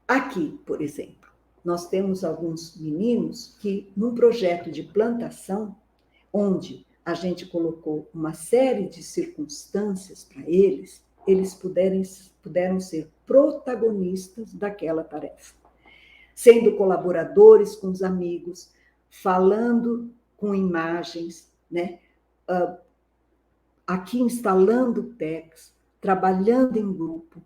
Aqui, por exemplo, nós temos alguns meninos que, num projeto de plantação, onde a gente colocou uma série de circunstâncias para eles, eles puderam ser protagonistas daquela tarefa, sendo colaboradores com os amigos, falando com imagens, né? Aqui instalando PECs, trabalhando em grupo,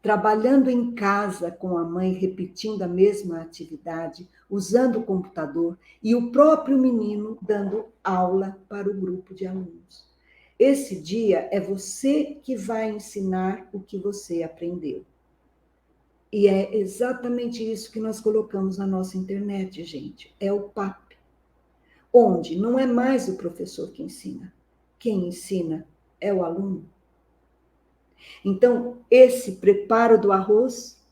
trabalhando em casa com a mãe, repetindo a mesma atividade, usando o computador, e o próprio menino dando aula para o grupo de alunos. Esse dia é você que vai ensinar o que você aprendeu. E é exatamente isso que nós colocamos na nossa internet, gente. É o PAP, onde não é mais o professor que ensina. Quem ensina é o aluno. Então, esse preparo do arroz,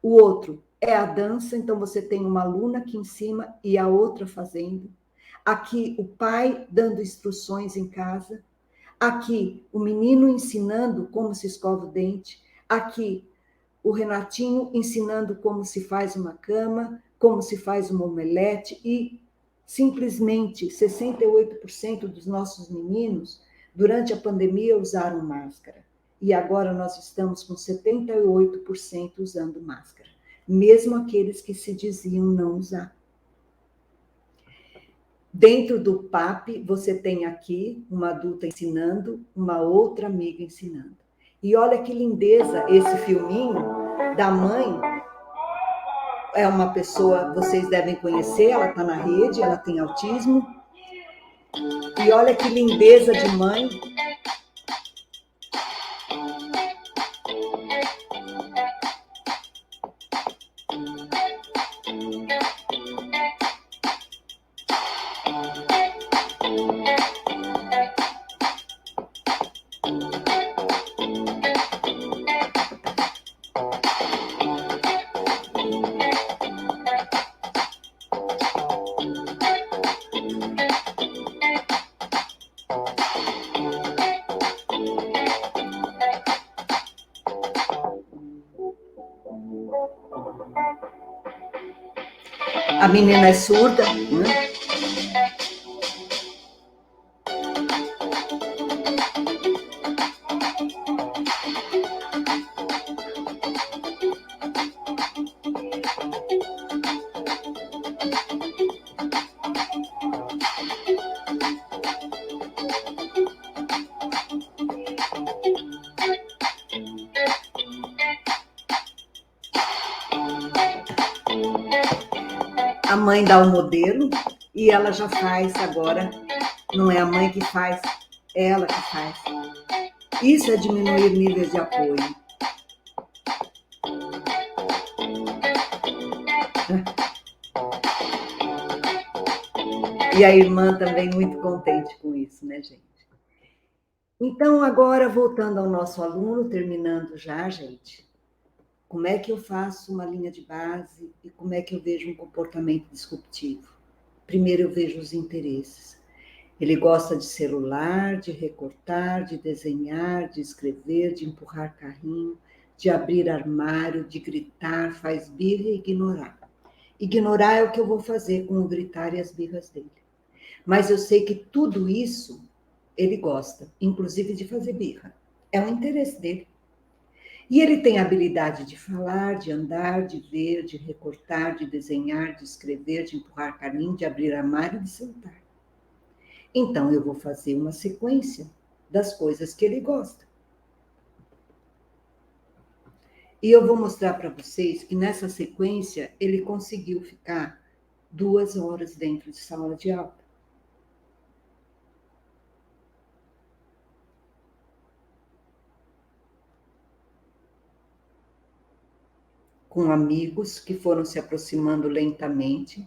o outro é a dança, então você tem uma aluna aqui em cima e a outra fazendo. Aqui o pai dando instruções em casa. Aqui o menino ensinando como se escova o dente. Aqui o Renatinho ensinando como se faz uma cama, como se faz uma omelete e simplesmente 68% dos nossos meninos durante a pandemia usaram máscara. E agora nós estamos com 78% usando máscara, mesmo aqueles que se diziam não usar. Dentro do PAP, você tem aqui uma adulta ensinando, uma outra amiga ensinando. E olha que lindeza esse filminho da mãe. É uma pessoa, vocês devem conhecer, ela está na rede, ela tem autismo. E olha que lindeza de mãe. A menina é surda, né? A mãe dá o modelo e ela já faz agora. Não é a mãe que faz, é ela que faz. Isso é diminuir níveis de apoio. E a irmã também muito contente com isso, né, gente? Então, agora, voltando ao nosso aluno, terminando já, gente, como é que eu faço uma linha de base e como é que eu vejo um comportamento disruptivo? Primeiro, eu vejo os interesses. Ele gosta de celular, de recortar, de desenhar, de escrever, de empurrar carrinho, de abrir armário, de gritar, faz birra e ignorar. Ignorar é o que eu vou fazer com o gritar e as birras dele. Mas eu sei que tudo isso ele gosta, inclusive de fazer birra. É o interesse dele. E ele tem a habilidade de falar, de andar, de ver, de recortar, de desenhar, de escrever, de empurrar carrinho, de abrir armário e de sentar. Então eu vou fazer uma sequência das coisas que ele gosta. E eu vou mostrar para vocês que nessa sequência ele conseguiu ficar 2 horas dentro de sala de aula. Com amigos que foram se aproximando lentamente,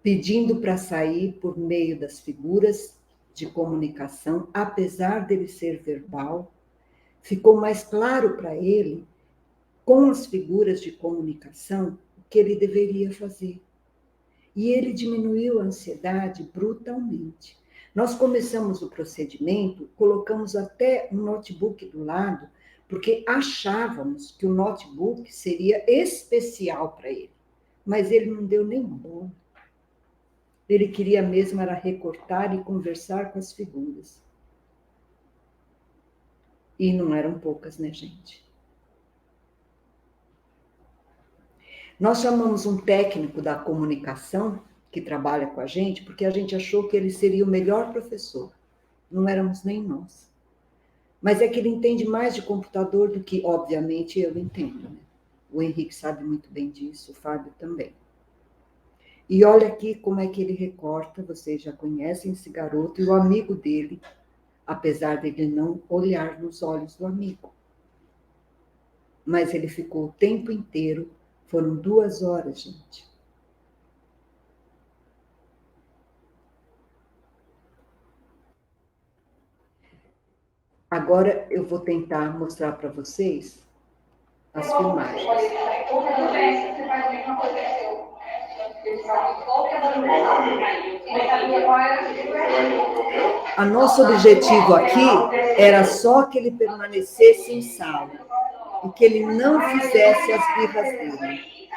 pedindo para sair por meio das figuras de comunicação, apesar dele ser verbal, ficou mais claro para ele, com as figuras de comunicação, o que ele deveria fazer. E ele diminuiu a ansiedade brutalmente. Nós começamos o procedimento, colocamos até um notebook do lado, porque achávamos que o notebook seria especial para ele. Mas ele não deu nem bola. Ele queria mesmo era recortar e conversar com as figuras. E não eram poucas, né, gente? Nós chamamos um técnico da comunicação que trabalha com a gente, porque a gente achou que ele seria o melhor professor. Não éramos nem nós. Mas é que ele entende mais de computador do que, obviamente, eu entendo, né? O Henrique sabe muito bem disso, o Fábio também. E olha aqui como é que ele recorta, vocês já conhecem esse garoto, e o amigo dele, apesar dele não olhar nos olhos do amigo. Mas ele ficou o tempo inteiro, foram 2 horas, gente. Agora eu vou tentar mostrar para vocês as filmagens. A nosso objetivo aqui era só que ele permanecesse em sala e que ele não fizesse as birras dele.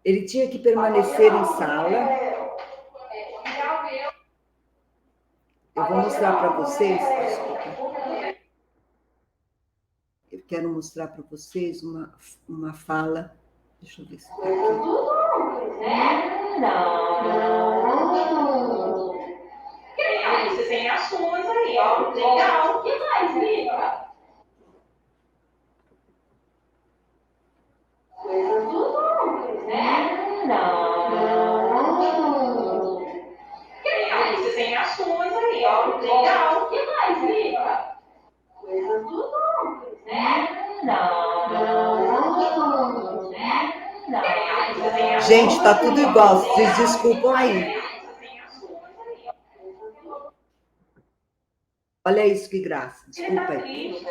Ele tinha que permanecer em sala. Eu vou mostrar para vocês, desculpa. Eu quero mostrar para vocês uma fala. Deixa eu ver se está aqui. Você tem ações aí, ó. Legal. O que mais, Rica? Coisas dos homens, né? Não. Você tem ações aí, ó. Legal. O que mais, Rica? Coisas dos homens, né? Não. Gente, tá tudo igual. Vocês desculpam aí. Olha isso, que graça. Desculpa aí.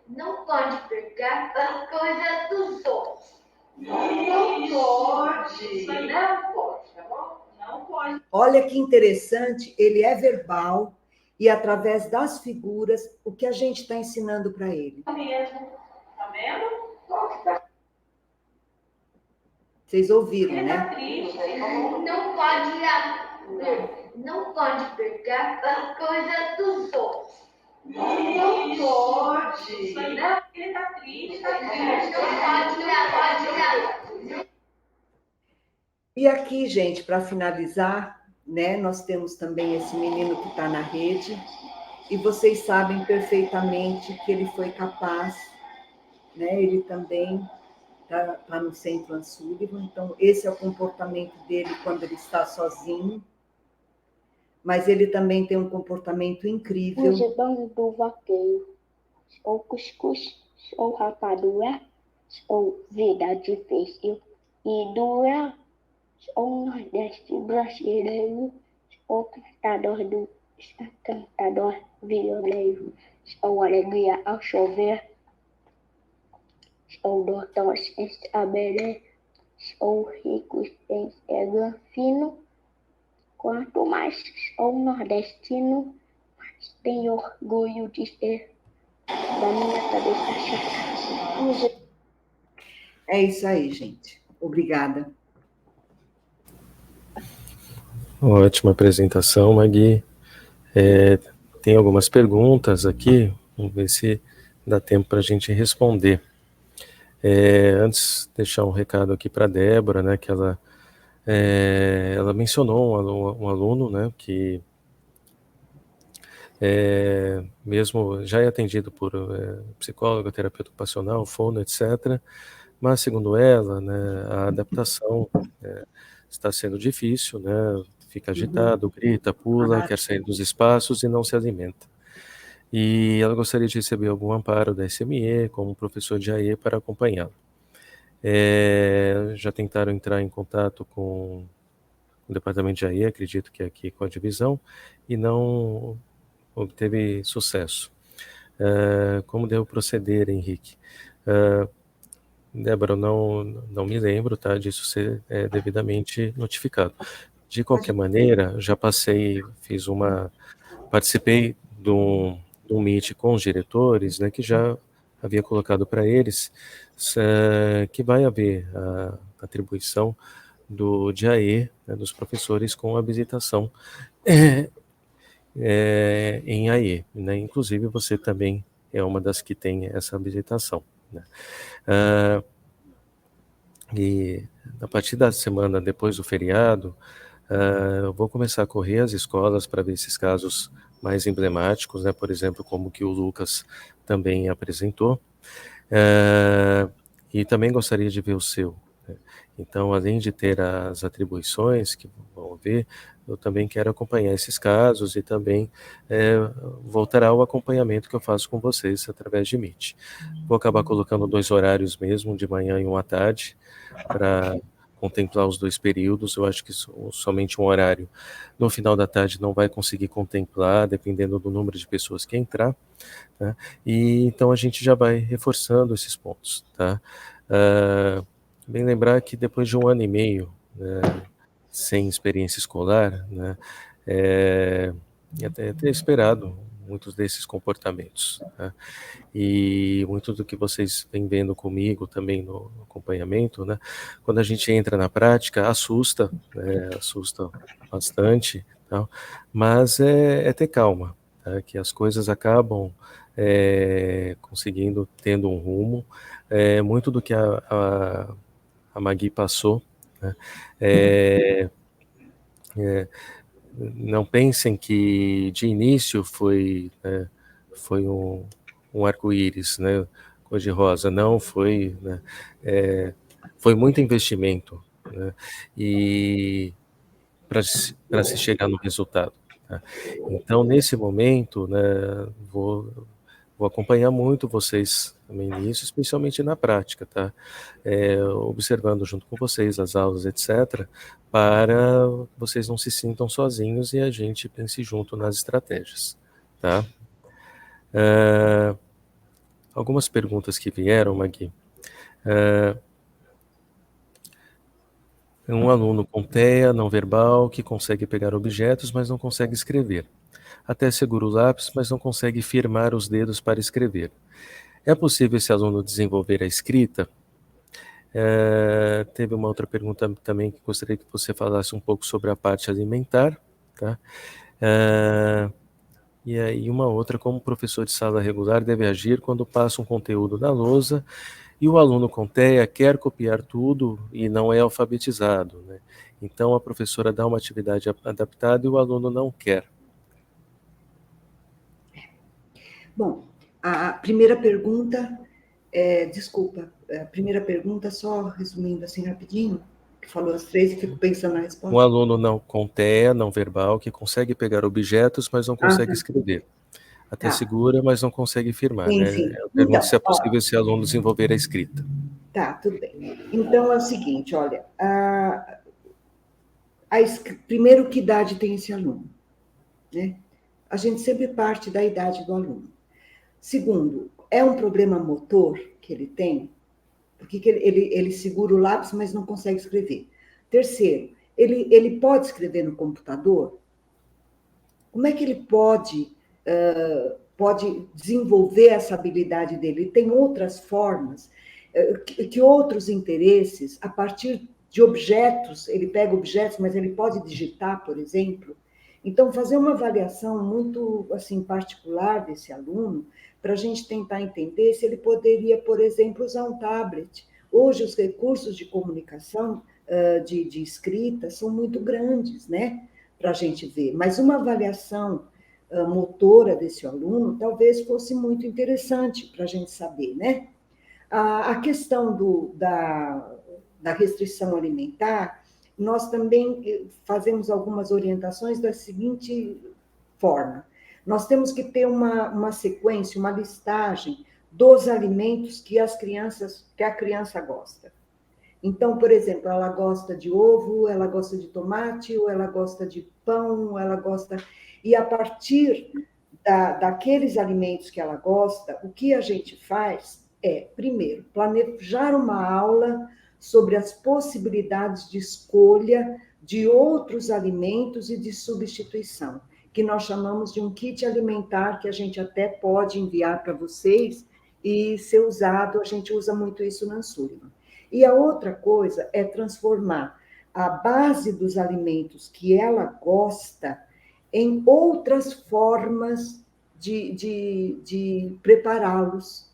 Não pode pegar as coisas dos outros. Não pode. Não pode, tá bom? Não pode. Olha que interessante, ele é verbal e através das figuras, o que a gente está ensinando para ele. Tá vendo? Vocês ouviram, né? Não pode pegar as coisas dos outros. Não pode. Não, ele tá triste. Não pode. E aqui, gente, para finalizar, né, nós temos também esse menino que está na rede, e vocês sabem perfeitamente que ele foi capaz, né, ele também está no Centro Anne Sullivan, então esse é o comportamento dele quando ele está sozinho, mas ele também tem um comportamento incrível. Os banhos do vaqueiro, ou cuscuz, ou rapadura, ou vida difícil e dura, ou nordeste brasileiro, ou cantador violeiro, ou alegria ao chover, ou doutor sem saber, sou rico em fino, quanto mais sou nordestino, mais tenho orgulho de ser da minha cabeça chata. É isso aí, gente. Obrigada. Ótima apresentação, Magui. Tem algumas perguntas aqui, vamos ver se dá tempo para a gente responder. Antes, deixar um recado aqui para a Débora, né, que ela mencionou um aluno, né, que mesmo já é atendido por psicólogo, terapeuta ocupacional, fono, etc., mas, segundo ela, né, a adaptação está sendo difícil, né, fica agitado, grita, pula, quer sair dos espaços e não se alimenta. E ela gostaria de receber algum amparo da SME, como professor de AE, para acompanhá-la. Já tentaram entrar em contato com o departamento de AE, acredito que aqui com a divisão, e não obteve sucesso. Como devo proceder, Henrique? Débora, não me lembro, tá, disso ser devidamente notificado. De qualquer maneira, já participei de um meet com os diretores, né, que já havia colocado para eles que vai haver a atribuição do DIAE, né, dos professores com habilitação em AE, né? Inclusive você também é uma das que tem essa habilitação, né? E a partir da semana depois do feriado, eu vou começar a correr as escolas para ver esses casos mais emblemáticos, né? Por exemplo, como que o Lucas também apresentou, e também gostaria de ver o seu, né? Então, além de ter as atribuições que vão ver, eu também quero acompanhar esses casos e também voltará ao acompanhamento que eu faço com vocês através de Meet. Vou acabar colocando 2 horários mesmo, de manhã e um à tarde, para contemplar os 2 períodos. Eu acho que somente um horário no final da tarde não vai conseguir contemplar, dependendo do número de pessoas que entrar, tá? E então a gente já vai reforçando esses pontos, tá? Bem lembrar que depois de 1 ano e meio, né, sem experiência escolar, né, até esperado muitos desses comportamentos, tá? E muito do que vocês vêm vendo comigo também no acompanhamento, né, quando a gente entra na prática, assusta, né, assusta bastante, tá? Mas é ter calma, tá? Que as coisas acabam conseguindo, tendo um rumo. Muito do que a Magui passou, né, não pensem que de início foi um arco-íris, né, cor-de-rosa. Não foi, né, foi muito investimento, né, e para se chegar no resultado, tá? Então, nesse momento, né, vou acompanhar muito vocês também nisso, especialmente na prática, tá? Observando junto com vocês as aulas, etc., para vocês não se sintam sozinhos e a gente pense junto nas estratégias, tá? Algumas perguntas que vieram, Magui. Um aluno com TEA não verbal que consegue pegar objetos, mas não consegue escrever. Até segura o lápis, mas não consegue firmar os dedos para escrever. É possível esse aluno desenvolver a escrita? Teve uma outra pergunta também que gostaria que você falasse um pouco sobre a parte alimentar, tá? E aí uma outra, como o professor de sala regular deve agir quando passa um conteúdo na lousa e o aluno com TEA quer copiar tudo e não é alfabetizado, né? Então a professora dá uma atividade adaptada e o aluno não quer. Bom, a primeira pergunta, desculpa, a primeira pergunta, só resumindo assim rapidinho, que falou as 3 e fico pensando na resposta. Um aluno com TEA não verbal que consegue pegar objetos, mas não consegue escrever. Até segura, mas não consegue firmar, né? Sim. Eu pergunto se é possível esse aluno desenvolver a escrita. Tá, tudo bem. Então é o seguinte, olha, primeiro, que idade tem esse aluno, né? A gente sempre parte da idade do aluno. Segundo, é um problema motor que ele tem? Por que ele segura o lápis, mas não consegue escrever? Terceiro, ele pode escrever no computador? Como é que ele pode desenvolver essa habilidade dele? Ele tem outras formas, que outros interesses, a partir de objetos, ele pega objetos, mas ele pode digitar, por exemplo. Então, fazer uma avaliação muito assim, particular desse aluno, para a gente tentar entender se ele poderia, por exemplo, usar um tablet. Hoje, os recursos de comunicação, de escrita, são muito grandes, né? Para a gente ver. Mas uma avaliação motora desse aluno talvez fosse muito interessante para a gente saber, né? A questão da restrição alimentar, nós também fazemos algumas orientações da seguinte forma. Nós temos que ter uma sequência, uma listagem dos alimentos que a criança gosta. Então, por exemplo, ela gosta de ovo, ela gosta de tomate, ou ela gosta de pão, ela gosta... E a partir daqueles alimentos que ela gosta, o que a gente faz é, primeiro, planejar uma aula sobre as possibilidades de escolha de outros alimentos e de substituição, que nós chamamos de um kit alimentar, que a gente até pode enviar para vocês e ser usado, a gente usa muito isso na Sullivan. E a outra coisa é transformar a base dos alimentos que ela gosta em outras formas de prepará-los.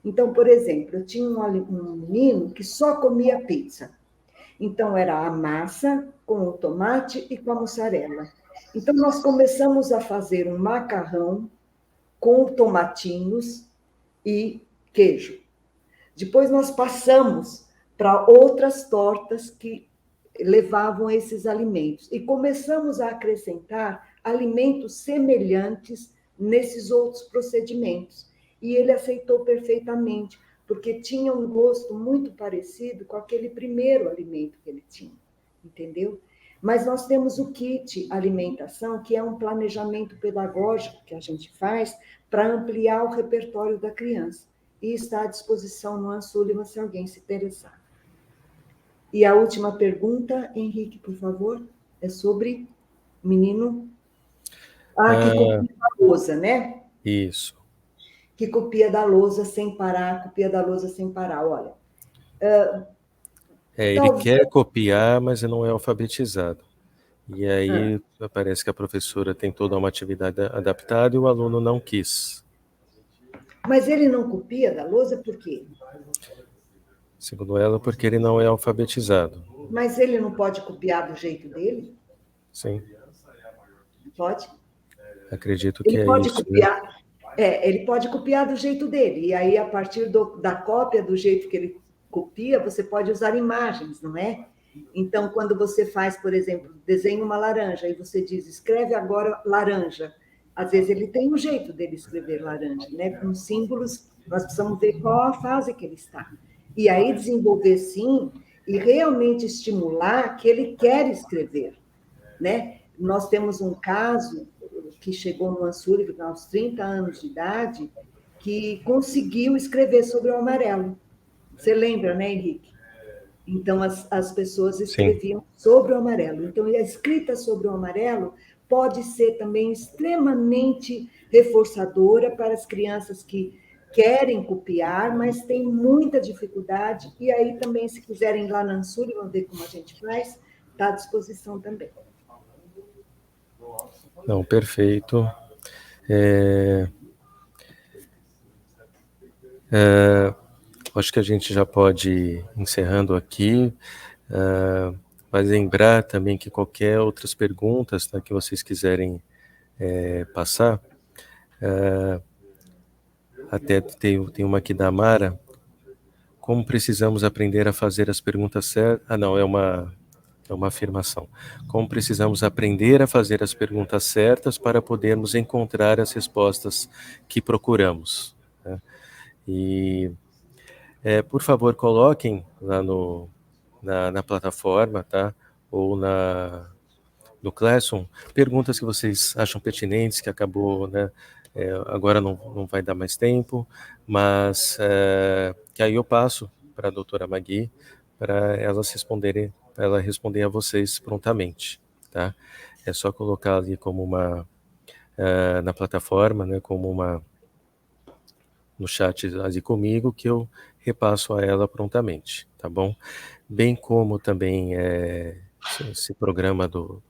Então, por exemplo, eu tinha um menino que só comia pizza. Então, era a massa com o tomate e com a mussarela. Então, nós começamos a fazer um macarrão com tomatinhos e queijo. Depois, nós passamos para outras tortas que levavam esses alimentos. E começamos a acrescentar alimentos semelhantes nesses outros procedimentos. E ele aceitou perfeitamente, porque tinha um gosto muito parecido com aquele primeiro alimento que ele tinha, entendeu? Mas nós temos o kit alimentação, que é um planejamento pedagógico que a gente faz para ampliar o repertório da criança. E está à disposição no Sullivan, se alguém se interessar. E a última pergunta, Henrique, por favor, é sobre menino... que copia da lousa, né? Isso. Que copia da lousa sem parar, olha. Ele quer copiar, mas não é alfabetizado. E aí parece que a professora tem toda uma atividade adaptada e o aluno não quis. Mas ele não copia da lousa por quê? Segundo ela, porque ele não é alfabetizado. Mas ele não pode copiar do jeito dele? Sim. Pode? Acredito que ele é pode isso. Copiar, né? Ele pode copiar do jeito dele. E aí, a partir da cópia do jeito que ele copia, você pode usar imagens, não é? Então, quando você faz, por exemplo, desenha uma laranja e você diz, escreve agora laranja. Às vezes ele tem um jeito dele escrever laranja, né? Com símbolos, nós precisamos ver qual a fase que ele está. E aí desenvolver, sim, e realmente estimular que ele quer escrever, né? Nós temos um caso que chegou no Sullivan aos 30 anos de idade, que conseguiu escrever sobre o amarelo. Você lembra, né, Henrique? Então, as pessoas escreviam, sim, sobre o amarelo. Então, a escrita sobre o amarelo pode ser também extremamente reforçadora para as crianças que querem copiar, mas têm muita dificuldade. E aí também, se quiserem ir lá na Sullivan ver como a gente faz, está à disposição também. Não, perfeito. Acho que a gente já pode ir encerrando aqui, mas lembrar também que qualquer outras perguntas, tá, que vocês quiserem passar, até tem uma aqui da Mara, como precisamos aprender a fazer as perguntas certas? Não, é uma afirmação. Como precisamos aprender a fazer as perguntas certas para podermos encontrar as respostas que procuramos, né? E, por favor, coloquem lá na plataforma, tá? Ou no Classroom, perguntas que vocês acham pertinentes, que acabou, né? Agora não vai dar mais tempo, mas que aí eu passo para a doutora Magui, para ela responder a vocês prontamente, tá? É só colocar ali como na plataforma, né, no chat ali comigo, que eu repasso a ela prontamente, tá bom? Bem como também esse programa do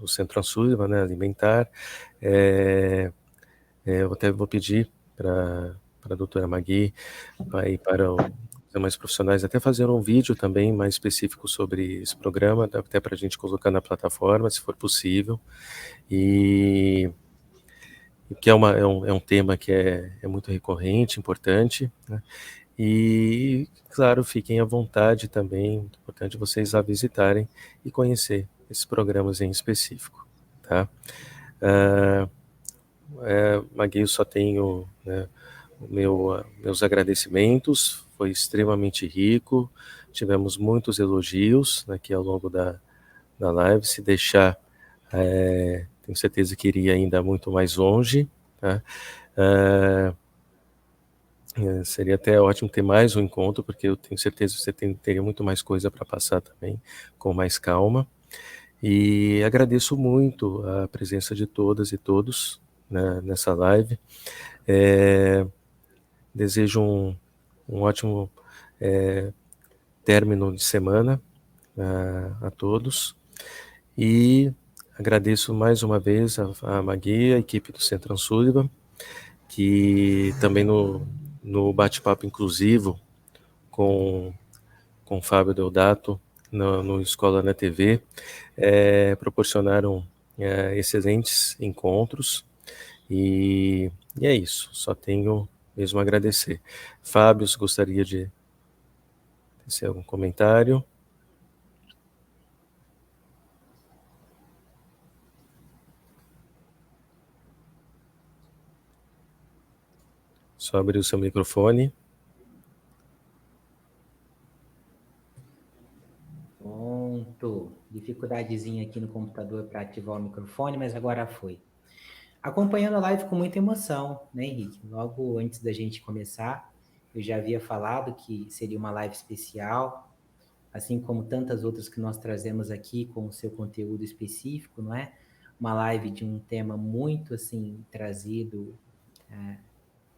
Centro Sullivan, né, alimentar, eu até vou pedir para a doutora Magui e para os demais profissionais até fazer um vídeo também mais específico sobre esse programa, até para a gente colocar na plataforma, se for possível, e que é um tema que é muito recorrente, importante, né? E, claro, fiquem à vontade também, muito importante vocês a visitarem e conhecer esses programas em específico, tá? Magui, eu só tenho, né, meus agradecimentos, foi extremamente rico, tivemos muitos elogios aqui ao longo da live, se deixar, tenho certeza que iria ainda muito mais longe, tá? Seria até ótimo ter mais um encontro, porque eu tenho certeza que você teria muito mais coisa para passar também, com mais calma. E agradeço muito a presença de todas e todos, né, nessa live. Desejo um ótimo término de semana a todos. E agradeço mais uma vez a Magui, a equipe do Centro Sullivan, que também no bate-papo inclusivo com o Fábio Deodato, no Escola na TV, proporcionaram excelentes encontros, e é isso, só tenho mesmo a agradecer. Fábio, você gostaria de ter algum comentário? Só abrir o seu microfone. Pronto. Dificuldadezinha aqui no computador para ativar o microfone, mas agora foi. Acompanhando a live com muita emoção, né, Henrique? Logo antes da gente começar, eu já havia falado que seria uma live especial, assim como tantas outras que nós trazemos aqui com o seu conteúdo específico, não é? Uma live de um tema muito, assim, trazido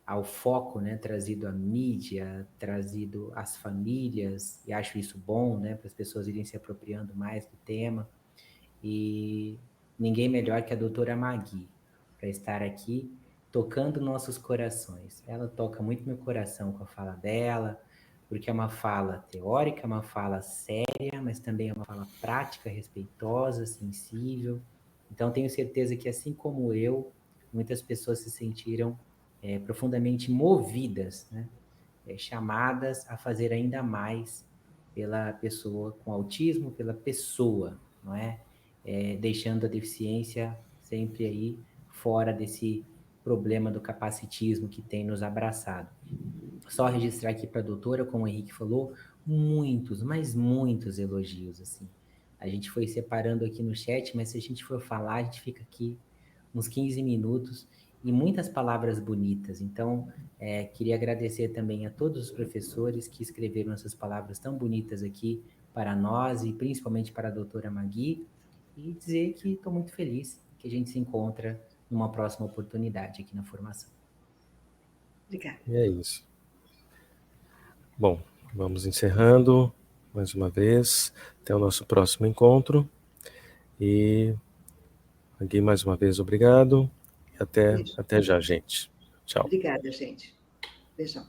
ao foco, né? Trazido à mídia, trazido às famílias, e acho isso bom, né? Para as pessoas irem se apropriando mais do tema. E ninguém melhor que a doutora Magui para estar aqui tocando nossos corações. Ela toca muito meu coração com a fala dela, porque é uma fala teórica, uma fala séria, mas também é uma fala prática, respeitosa, sensível. Então, tenho certeza que, assim como eu, muitas pessoas se sentiram profundamente movidas, né? Chamadas a fazer ainda mais pela pessoa com autismo, pela pessoa, não é? Deixando a deficiência sempre aí fora desse problema do capacitismo que tem nos abraçado. Só registrar aqui para a doutora, como o Henrique falou, muitos, mas muitos elogios, assim. A gente foi separando aqui no chat, mas se a gente for falar, a gente fica aqui uns 15 minutos e muitas palavras bonitas. Então, queria agradecer também a todos os professores que escreveram essas palavras tão bonitas aqui para nós e principalmente para a doutora Magui, e dizer que estou muito feliz que a gente se encontra numa próxima oportunidade aqui na formação. Obrigada. E é isso. Bom, vamos encerrando mais uma vez. Até o nosso próximo encontro. E aqui mais uma vez, obrigado. E até já, gente. Tchau. Obrigada, gente. Beijão.